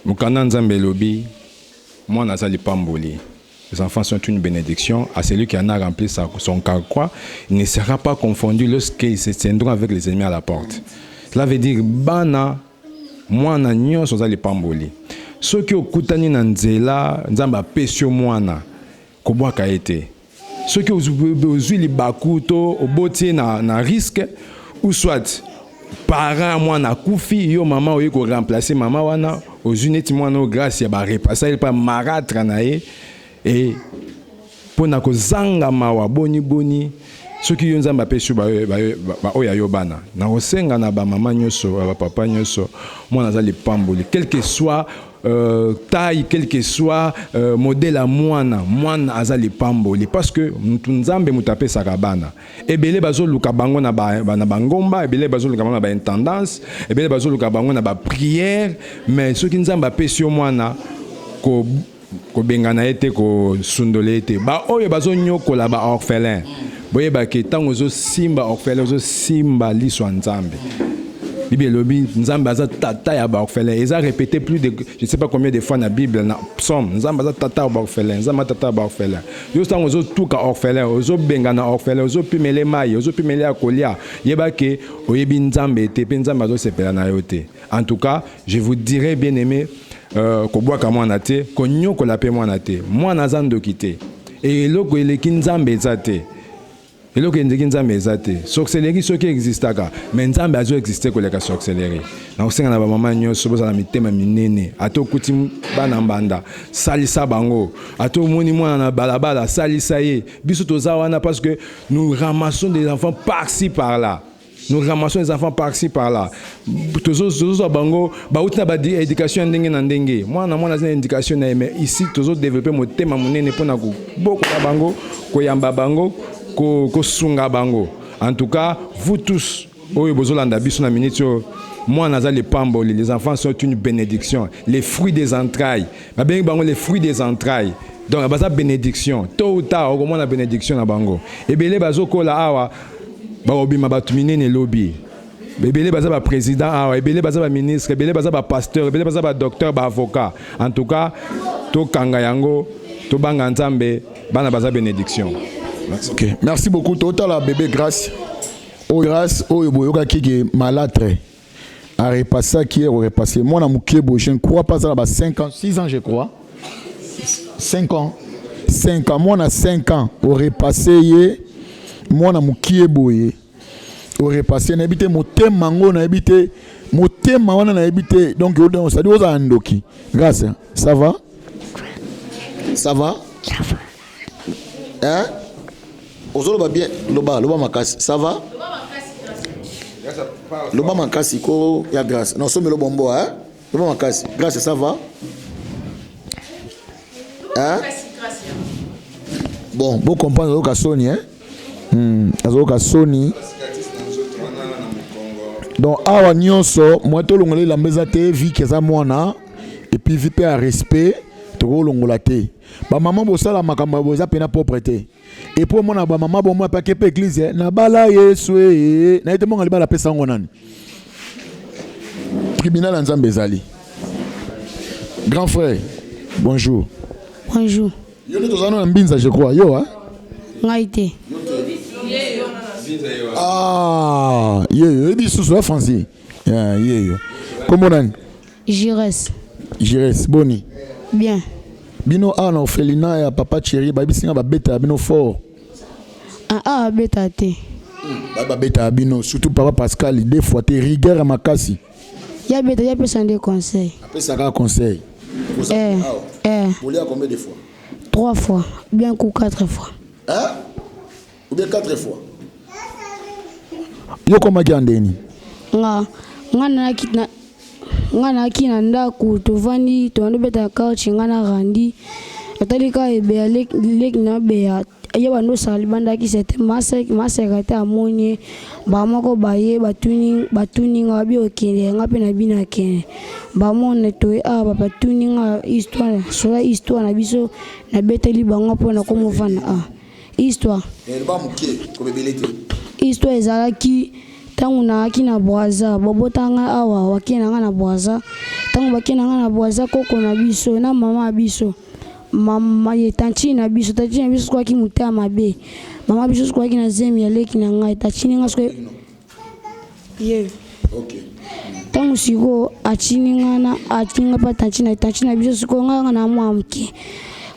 mukana nzambe lobi moi nazali pamboli. Les enfants sont une bénédiction. À celui qui en a rempli son carquois, il ne sera pas confondu lorsqu'ils se tiendront avec les ennemis à la porte. Cela veut dire, bana, moi, na nyon, sont les pamboli. Ceux qui ont koutani na nzela, nzamba pesio mwana, koboa kaete. Ceux qui ont besoin de bakuto, au botier na risque, ou soit, parents, moi, na koufi, yo maman, ou ko remplacer maman wana, aux unités, moi, no grâce, ya ba repasser, il pas maratra nae. Et pour na kozanga mawa boni ceux qui yonza mbape sur ba oya yobana na osenga na ba mama nyoso ba papa nyoso moi nazali pamboli quel que soit taille quel que soit modèle à mwana azali pamboli parce que nzambe mutape sakabana ebele bazoluka bango na bangomba ebele bazoluka bango na ba intendance ebele bazoluka bango na ba prière mais ceux qui nzamba pesio mwana ko bengana ete ko sundole ete ba oyo bazonyokola ba orphelin boyeba ke tango zo simba orphelin zo simba liswa nzambe. Bible lobi nzambe aza tata ya ba orphelin. Ils ont répété plus de je sais pas combien de fois dans la Bible na psaume nzambe aza tata ba orphelin, nzambe tata ba orphelin. Yo tango zo tuka orphelin, ozo benga na orphelin, ozo pimele mai, ozo pimele akolia. Yeba ke oyebi nzambe te pe nzambe azo sepela na yo te. En tout cas, je vous dirais bien aimé ko boaka mwana te, ko nyokola pe mwana te. Mwana za ndoki te. Et eloko eleki nzambe eza te. Eloko eleki nzambe eza te. Sorcellerie soki existaka, mais nzambe azo existe koleka sorcellerie. Na osenga na ba mama nyonso bozala mitema minene. Ato kuti bana mbanda, salisa bango. Ato moni mwana na balabala, salisa ye. Biso toza wana parce que nous ramassons des enfants par-ci par-là. Nous ramassons les enfants par-ci par-là. Toujours bango, bauti na ba éducation ndenge na ndenge. Moi na mona éducation na mais ici toujours développer mon thème monene pona ko boko na bango, ko yamba bango, ko sunga bango. En tout cas, vous tous, oyo bozolanda biso na minitio, moi naza les pamboli, les enfants sont une bénédiction, les fruits des entrailles. Ba bengi bango les fruits des entrailles. Donc baza bénédiction. Tôt ou tard, au moins la bénédiction na bango. Ebele bazokola awa baobima batu minene lobi. Ebele baza ba président awa, ebele baza ba ministre, ebele baza ba pasteur, ebele baza ba docteur, ba avocat. En tout cas, to kanga yango, to banga nzambe, bana baza bénédiction. Merci. Ok, merci beaucoup. Total la bébé grâce. Oh grâce, oh yoboyoka qui est malâtre. A repassé qui est repassé. Moi na mukebo, je ne crois pas ça là 5 ans, 6 ans je crois. 5 ans. 5 ans, moi na 5 ans au repassé moi na mukebo au repassé na habité motema ngo na habité motema wana na habité donc ça dit aux andoki. Grâce, ça va? Ça va? Ça va. Hein? Ozoloba bien, loba makasi, ça va? Loba makasi ko ya grâce. Non, somme lo bombo hein? Loba makasi. Grâce, ça va? Hein? Bon, vous comprenez que Sony hein? Sony. Donc awa nyonso, moi to longole la meza te vi keza mwana et puis vi pe à respect. Longolate ba maman bosala makambo boza pena propreté et pour moi na ba maman bon moi pas que église na bala yesu na ete monga libala pesa ngo nani tribunal nzambe ezali grand frère bonjour bonjour yo ne tozana mbinza je crois yo hein ngaite ah yo ebi susu français yo comment on Jires boni bien bino ana orphelinat ya papa chéri ba bisinga ba beta bino fort beta te ba beta bino surtout papa Pascal deux fois te rigueur makasi ya beta ya pesa des conseils pesa ka conseil vous l'avez combien de fois 3 fois bien ou 4 fois hein ou bien 4 fois yo koma kiandeni ngana kina ndaku tovandi tondo beta couch ngana randi atalika ebe lek na be ya bando salibanda ki c'était maseka ta amonye ba moko baye batuni ngabi okende ngapi na bina kene ba mone to ba batuni nga histoire na biso na beteli bango pona komo vana histoire ba muke ko bebelete histoire ezalaki tangu na akina boaza bobotanga awa wakina nga na boaza tangu bakina nga na boaza koko na biso na mama biso mama ye tanchi na biso kwa ki muta mabe mama biso kwa ki na zemi ya leki na nga tanchi nga skwe ye okay tangu siko achini nga na achinga pa tanchi na biso siko nga na mwamke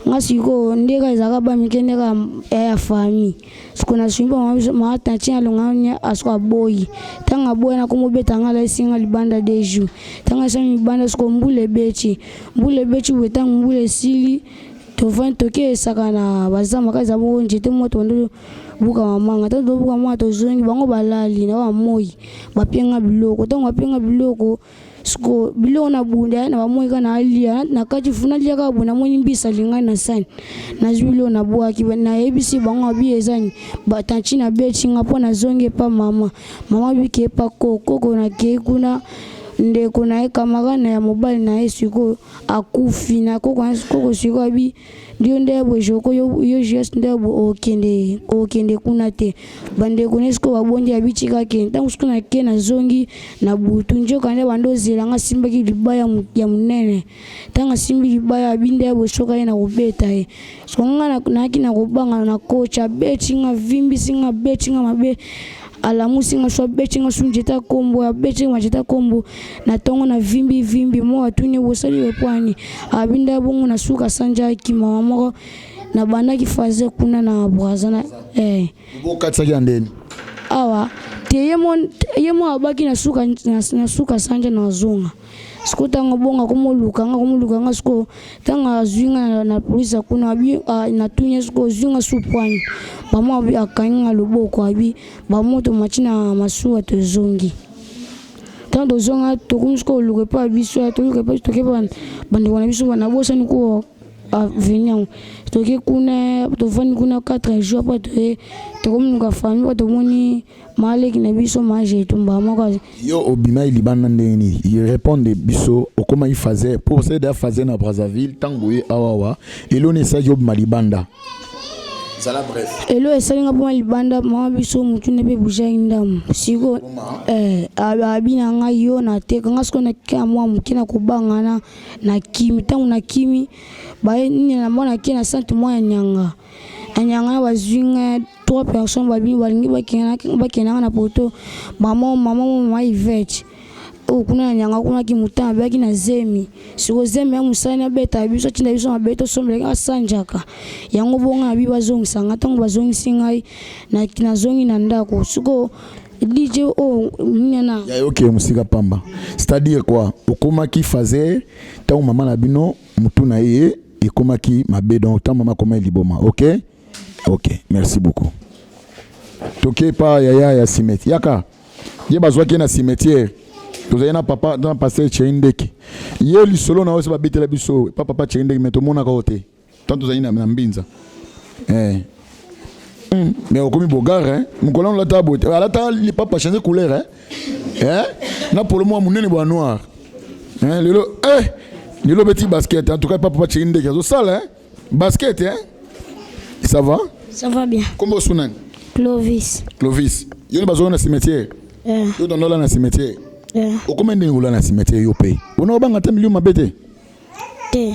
nga siko ndeka izaka ba mikende ka ya fami siko na shimba ma tanchi alonganya aswa boy tanga boy na kumubeta nga la singa libanda deju tanga sa libanda siko mbule bechi wetanga mbule sili to van toke sakana bazama kaza bo njete moto ndo buka mamanga to buka moto zongi bango balali na wa moyi bapenga biloko tango bapenga biloko sko bilo na bunda na bamoyi kana alia na kati funa lia ka buna moni mbisa lingana na sana na zbilo na bua ki na ebisi bango bi ezani batanchi na bechi ngapo na zonge pa mama bike pa koko na ke kuna ndeko na ye kamarade ya mobali na ye siko akufi na koko siko abi ndio nde bojoko yo just nde bo okende kuna te bandeko ne siko babonde ya bichika ke ntango siko na ke na zongi na butu njo kande bando zelanga simba ki libaya ya munene tanga simbi libaya binde boshoka ye na kubeta ye siko ngana na ki na kubanga na kocha beti nga vimbi singa beti nga mabe alamusi nga so beti nga sunjeta kombo ya beti nga jeta kombo na tongo na vimbi mo atuni bosali wepwani abinda bongo na suka sanja kima moko na banda kifaze kuna na brazana bokatsa yandeni awa te yemo abaki na suka sanja na zonga siko tanga bonga komoluka nga siko tanga zwinga na polisi kuna abi na tunya siko zwinga supwani bamo abi akanga loboko abi bamoto machina masuwa to zongi tanto zonga to kumsko luke pa biso to luke pa to ke bande wana biso na bosa ni ko venir to ke kuna to vani kuna 4 jours pa to komuka famille to moni maleki na biso maje tumba moko yo obima libana ndeni il répondre biso okoma ifaze pour ça da faze na Brazzaville tangoye awawa elone sa job malibanda zala bref elo esalinga po malibanda mama biso mutu ne be buja ndam siko abina nga yo na teka nga siko na kama mukina kubangana na kimi tangu na kimi bae nini na mona kina santu moya nyanga anyanga bazwinga 3 personnes balingi bakena na poto mama Yvette kuna nyanga kuna kimutana baki na zemi siko zemi ya musana beta biso tinda biso mabeto sombe asanjaka yango bonga biba zongisa ngatango bazongisi ngai na kinazongi na ndako siko DJ nyana ya yoke musika pamba c'est-à-dire quoi okoma ki fazer tant maman na bino mutuna ye ekoma ki mabe donc tant maman koma liboma OK merci beaucoup toke pa ya cimetière yaka ye bazwa ki na cimetière tozali na papa dans passer Chindeki ye lisolo na ose babitela biso papa Chindeki mais to mona ka ote tant tozali na mbinza mais okomi bogare mukolon la tabo ala ta li papa changer couleur na pour le moment munene bois noir lelo petit basket en tout cas papa Chindeki zo sala basket ça va bien comment sonan Clovis yo ne bazo na cimetière yo dans la na cimetière okoma ndeni ngula na cimetière yo pe bona obanga te milieu mabete te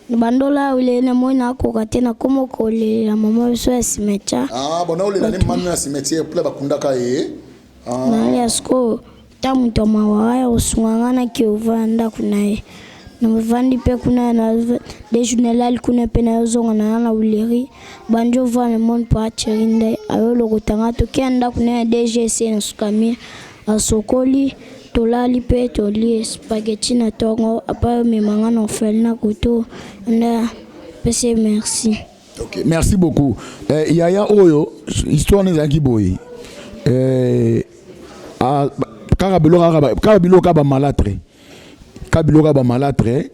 bandola ule na mona ko katena komo ko le la mama so ya cimetière bona ule na mama na cimetière pla bakunda ka na ya sko tamu to mawaya usungana ki uvanda kunaye na mvandi pe kuna na dejournal kuna pe na zonga na uleri banjo vana mon pa cherinde ayolo kutanga to kenda kuna DGC na sukami asokoli tolali pe toli spaghetti na tongo apa memanga na felna koto na pese merci. OK, merci beaucoup. Yaya oyo histoire nezaki boyi. Kabilo ka ba malâtre. Kabilo ka ba malâtre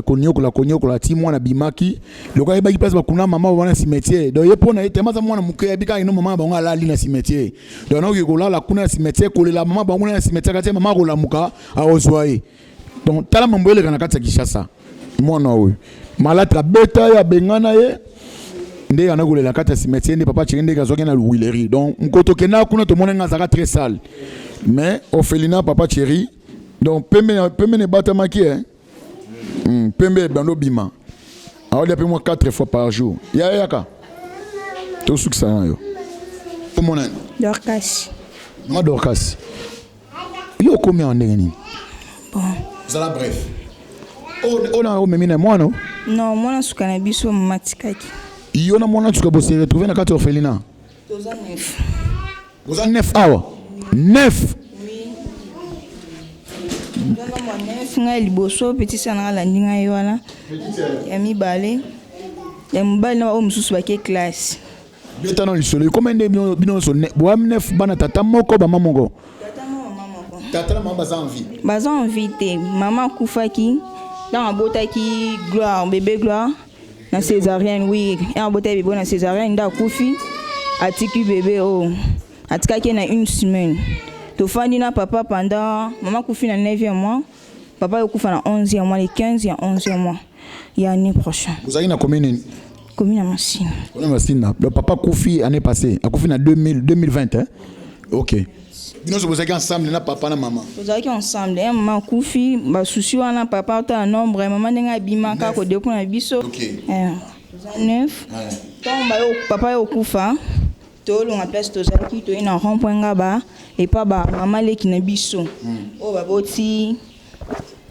konyokola ti mwana bimaki loka yeba ki place ba kuna mama wana cimetière donc yepona ete maza mwana muke bika ino mama bango ala ali na cimetière donc na kola la kuna cimetière kolela mama bango na cimetière kati mama kola muka a ozwaye donc tala mambele kana kati Kishasa mwana oyo malâtre beta ya bengana ye nde ana kolela kati cimetière ndi papa Chirinde kazoki na Luilerie donc mkoto kena kuna to mona ngazaka très sale mais Ophelina papa Chéri donc pembe ne batamaki pembe bando bima aoli ape moi 4 fois par jour yaka to suksa yo to monane Dorcas ma Dorcas yo combien en ndeni bon zala bref on memina mwana non mwana suka na biso matikaki yo na mwana suka bo se retrouver na 4 orphelinat toza 9 vous en 9 awa 9 nga liboso petit sana la ndinga yo wana ya mibale ya mobali na o mususu bake classe beta na lisolo comment de bino so bo am 9 bana tata moko ba mamongo tata na mama baza envie te maman kufaki dans abotaki gloire bébé gloire na césarienne oui et abotaki bébé na césarienne nda kufi atiki bébé atikaki na 1 semaine tofandi na papa pendant maman kufi na 9e mois, papa yokufa na 11e mois, les 15 et 11e mois. Il y a l'année prochaine. Vous avez une commune? Commune à Massina. Le papa Koufi l'année passée, a Koufi en 2020, hein? Ok. Nous sommes ensemble, na papa na maman. Vous avez ensemble, maman Koufi, ba souci wana papa ta nombre, maman nenga bima ka ko depo na biso. Ok. 9. Quand papa yo kufa, to longa place to zaki to ina rond-point ngaba et pas ba maman le ki na biso. O ba boti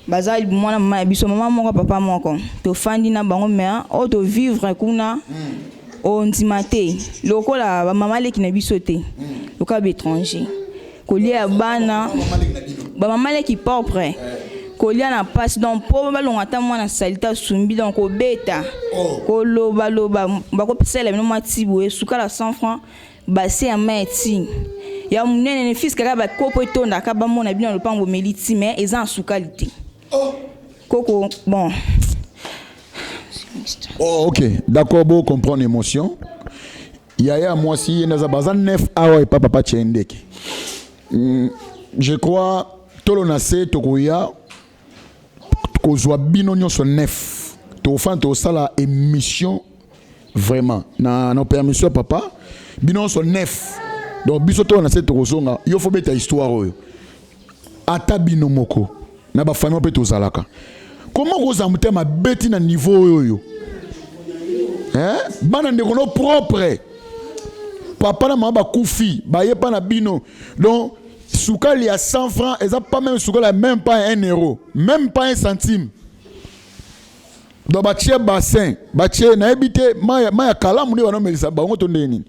bazali mwana mama biso maman moko papa moko. To fandi na bango mea, o to vivre kuna. O ntimate. Lokola ba maman le ki na biso te. Loka ba étranger. Kolia bana. Ba maman le ki propre. Kolia na passe donc po ba longa ta mwana salita sumbi donc ko beta. Ko loba ba ko psela no matibo e suka la 100 francs basé en maiti. Ya munene ne fils kaka ba kopo etonda ka ba mona bino lo pango meliti mais eza en sukalité. Coco bon. Oh ok, d'accord, bon comprendre l'émotion. Yaya moi si na bazan 9 awa et papa Tchendeke. Je crois tolonase tokoya kozwa bino nyonso 9 tofan to sala émission vraiment na permission papa bino so 9 donc biso tolonase tokozonga yo faut beta histoire oyo ata bino moko na ba famille pe tozalaka comment koza mutema beti na niveau oyo hein bana ndeko no propre papa na mama ba kufi ba yepa na bino donc soukali à 100 francs, et ça pas même soukali même pas 1 euro, même pas 1 centime. Donc bâtir bassin, bâtir na habité maya kala muni wana melisa ba ngoto ndeni.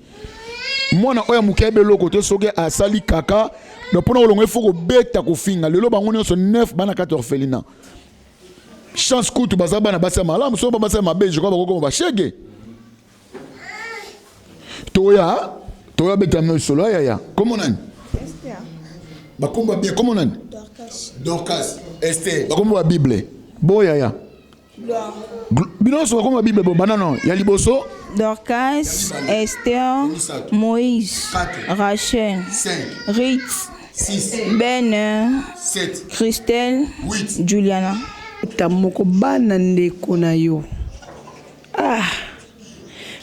Moi na oya mukebe loko to soge asali kaka, donc pour nous faut ko beta ko finga, lelo bango nyonso 9 bana 4 orphelinat. Chance kutu bazaba na basa malamu so ba basa mabe je crois ba ba chege. Toya beta no solo ya. Comment on Bakumba bien, comment on a dit? Dorcas. Esther. Bakumba Bible. Boya. Binoso bakumba Bible bo banana. Ya liboso. Dorcas, Esther, Moïse, Rachel, 5, Ritz, 6, Ben, 7, Christelle, 8, Juliana. Tamoko bana ndeko na yo.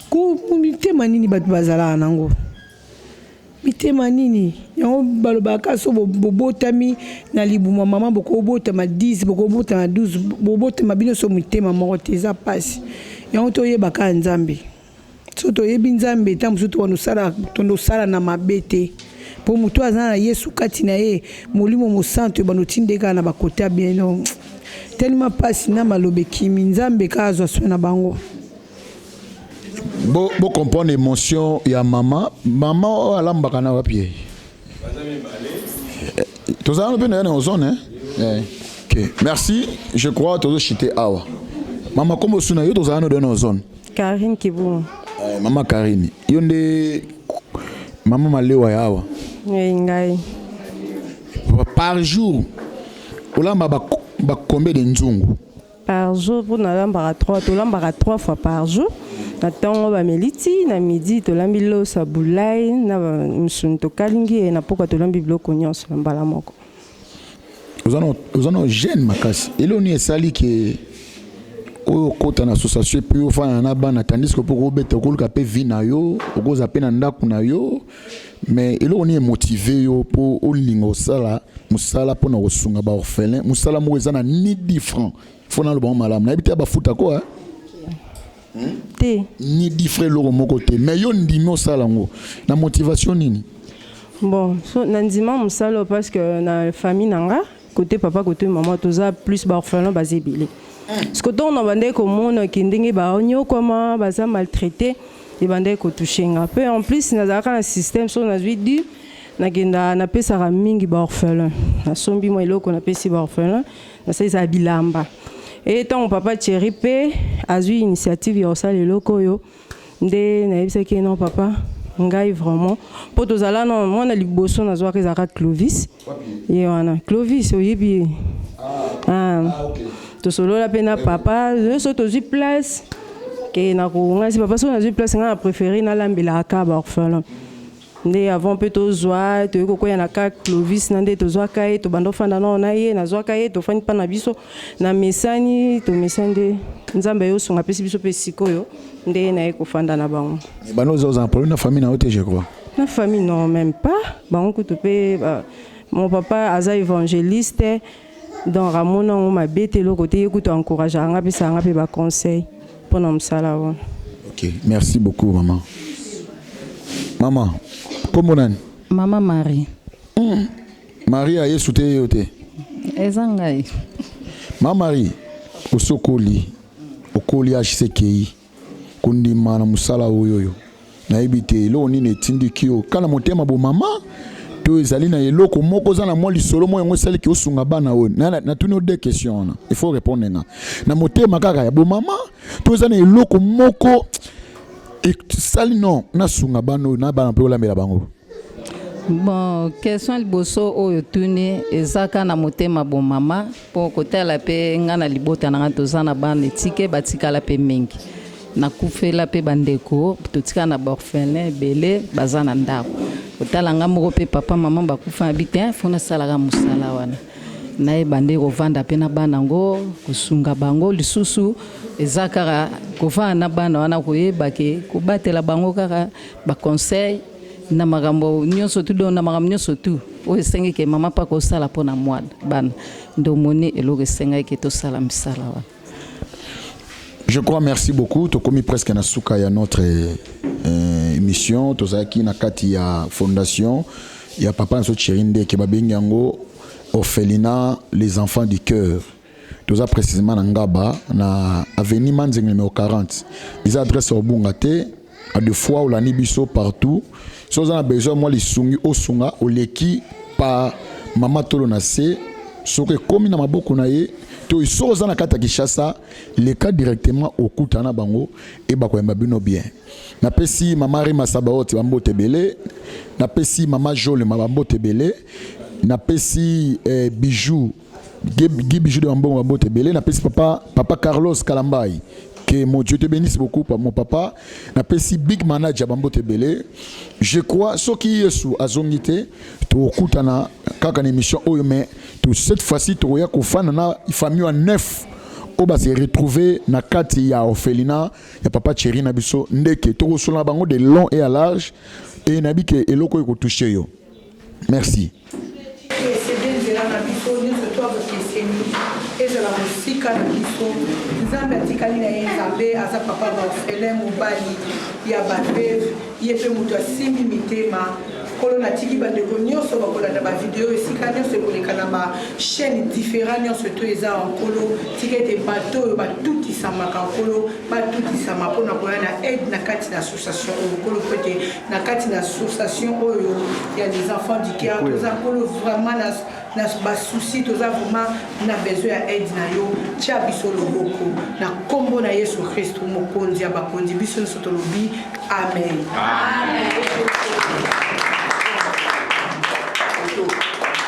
Ko mitema nini batu bazala nango? Mitema nini yango balobaka so bobotami na libuma mama boko botama 10 boko botama 12 bobotama bino so mitema moko teza pasi yango toyebaka nzambe so toyebi nzambe ta musu tondo sala na mabete po mutu azana na Yesu kati na ye molimo mosanto banotindeka na bakota bien non tellement pasi na malobe kimi nzambe ka azwa so na bango. Bo comprendre l'émotion ya maman alambaka na wapi. Tozana le peine en zone hein. OK. Merci. Je crois tozo chité awa. Maman comme suna yo tozana dans zone. Karine Kibu. Maman Karine. Yonde maman malewa ya awa. Ngai. Par jour. Olamba ba combien de nzungu? Par jour pour na lamba 3 fois par jour. Natango ba meliti na midi to lambilo sabulai na msunto kalingi na poka to lambi bloko nyonso na mbala moko. Ozano jeune makasi. Elo ni esali ke o kota na association puis o fa na bana tandis que pour obeta ko ka pe vina yo, okoza pe na ndaku na yo, mais elo ni motivé yo pour o lingo sala, musala pour na kosunga ba orphelin, musala mo ezana ni 10 francs. Faut na le bon malam. Na ebita ba futa ko hein. Ni di frère loro moko te mais yo ndimi osalango na motivation nini bon so nandima musalo parce que na famille nanga côté papa côté maman toza plus ba orphelin bazebile parce que on a bandé comme on qui ndenge ba onyo comment baza maltraité et bandé ko touchenga peu en plus na zaka un système so na dit na genda na pesa ra mingi ba orphelin na sombi mo eloko na pesi ba orphelin na ça bilamba. Et ton papa Thierry P a eu initiative ya osala eloko yo nde na yebisa ke non papa ngai vraiment po tozala non mwana liboso na zwa kezaka Clovis ye wana Clovis oyebi OK to solo la pena papa so tozi place ke na ko ngasi papa so na zi place nga préféré na lambela ka ba orphelin nde avant mpe tozwa toyei kokwea na ka Clovis na nde tozwaka ye tobanda ofanda nao na ye nazwaka ye tofandi mpa na biso na mesani tomesa nde nzambe yosunga apesi biso mpe sikoyo nde na ye kofanda na bango. Bano oza un problème na famille na ote je crois. Na famille non même pas bango kutu mpe mon papa aza évangéliste donc ramona ngo mabe te eloko te ye kutu encourage anga apesa anga mpe baconseil mpona mosala wana. Ok, merci beaucoup maman. Maman, comment on Maman Marie. Marie a yesu te yo te. Ezangai. Maman Marie, osokoli, okoli HCKI, kundima na musala oyoyo. Na ebite lo nini etindi kio kana motema bo mama to ezali na eloko moko za na mwa lisolo mo yango sali ki osunga bana o na tuni deux questions il faut répondre na motema kaka ya bo mama to ezali na eloko moko sali non na sunga bana na bana pe olamela bango. Bon, question liboso oyo tuni ezaka na motema bo mama po kotela pe ngana libota na toza na bana etike batikala pe mingi na kufela pe bandeko totika na orphelin belé baza na ndako kotala nga moko pe papa mama bakufa habite fona salaka musala wana na bandeko vanda pe na bana ngo kusunga bango lisusu ezaka kova na bana wana koyeba ke kobatela bango kaka ba conseil na magambo nyonso tu do na magambo nyonso tu o esengi ke mama pa ko sala pona mwana bana ndo moni eloko esenga ke to sala misala wana. Je crois, merci beaucoup. Tu as commis presque na souka ya notre émission. Tu as qui na kati ya fondation. Il y a papa Nso Chirinde qui va bien yango orphelinat les enfants du cœur. Tu as précisément na Ngaba na avenue Manzeng numéro 40. Ils adressent au Bungate à deux fois au lani biso partout. Si vous avez besoin moi les sungi au sunga au leki par mama tolo na se soke komi na maboko na ye. To isoza na kata Kishasa les cas directement au kutana bango et bakoyamba bino bien. Na pesi mama Rima Sabaoti bambo tebele, na pesi mama Jole mabambo tebele, na pesi bijou bijou de bambo tebele, na pesi papa Carlos Kalambai que mon Dieu te bénisse beaucoup par mon papa, na pesi big manager bambo tebele. Je crois ce qui est sous azongité to kutana kaka na émission oyo mais cette fois-ci tu vois qu'on fait na famille en 9 au bas se retrouver na kati ya orphelinat ya papa Chéri na biso ndeke to so na bango de long et à large et na bi ke eloko ko toucher yo. Merci. C'est bien de la biso ni se toi que c'est et de la musique na biso nzambe atikali na nzambe asa papa ba orphelin mobali ya babe yepe mutu asimbi mitema kolo na tiki bandeko nyonso bakolanda ba video esika nyonso ekoleka na ba chaîne différent nyonso to eza nkolo tika ete bato oyo batutisamaka nkolo batutisama mpona koya na aide na kati na association oyo nkolo po ete na kati na association oyo ya les enfants du cœur toza nkolo vraiment na basusi toza vraiment na besoin ya aide na yo tia biso loboko na nkombo na Yesu Kristo mokonzi ya bakonzi biso nyonso tolobi amen. Amen.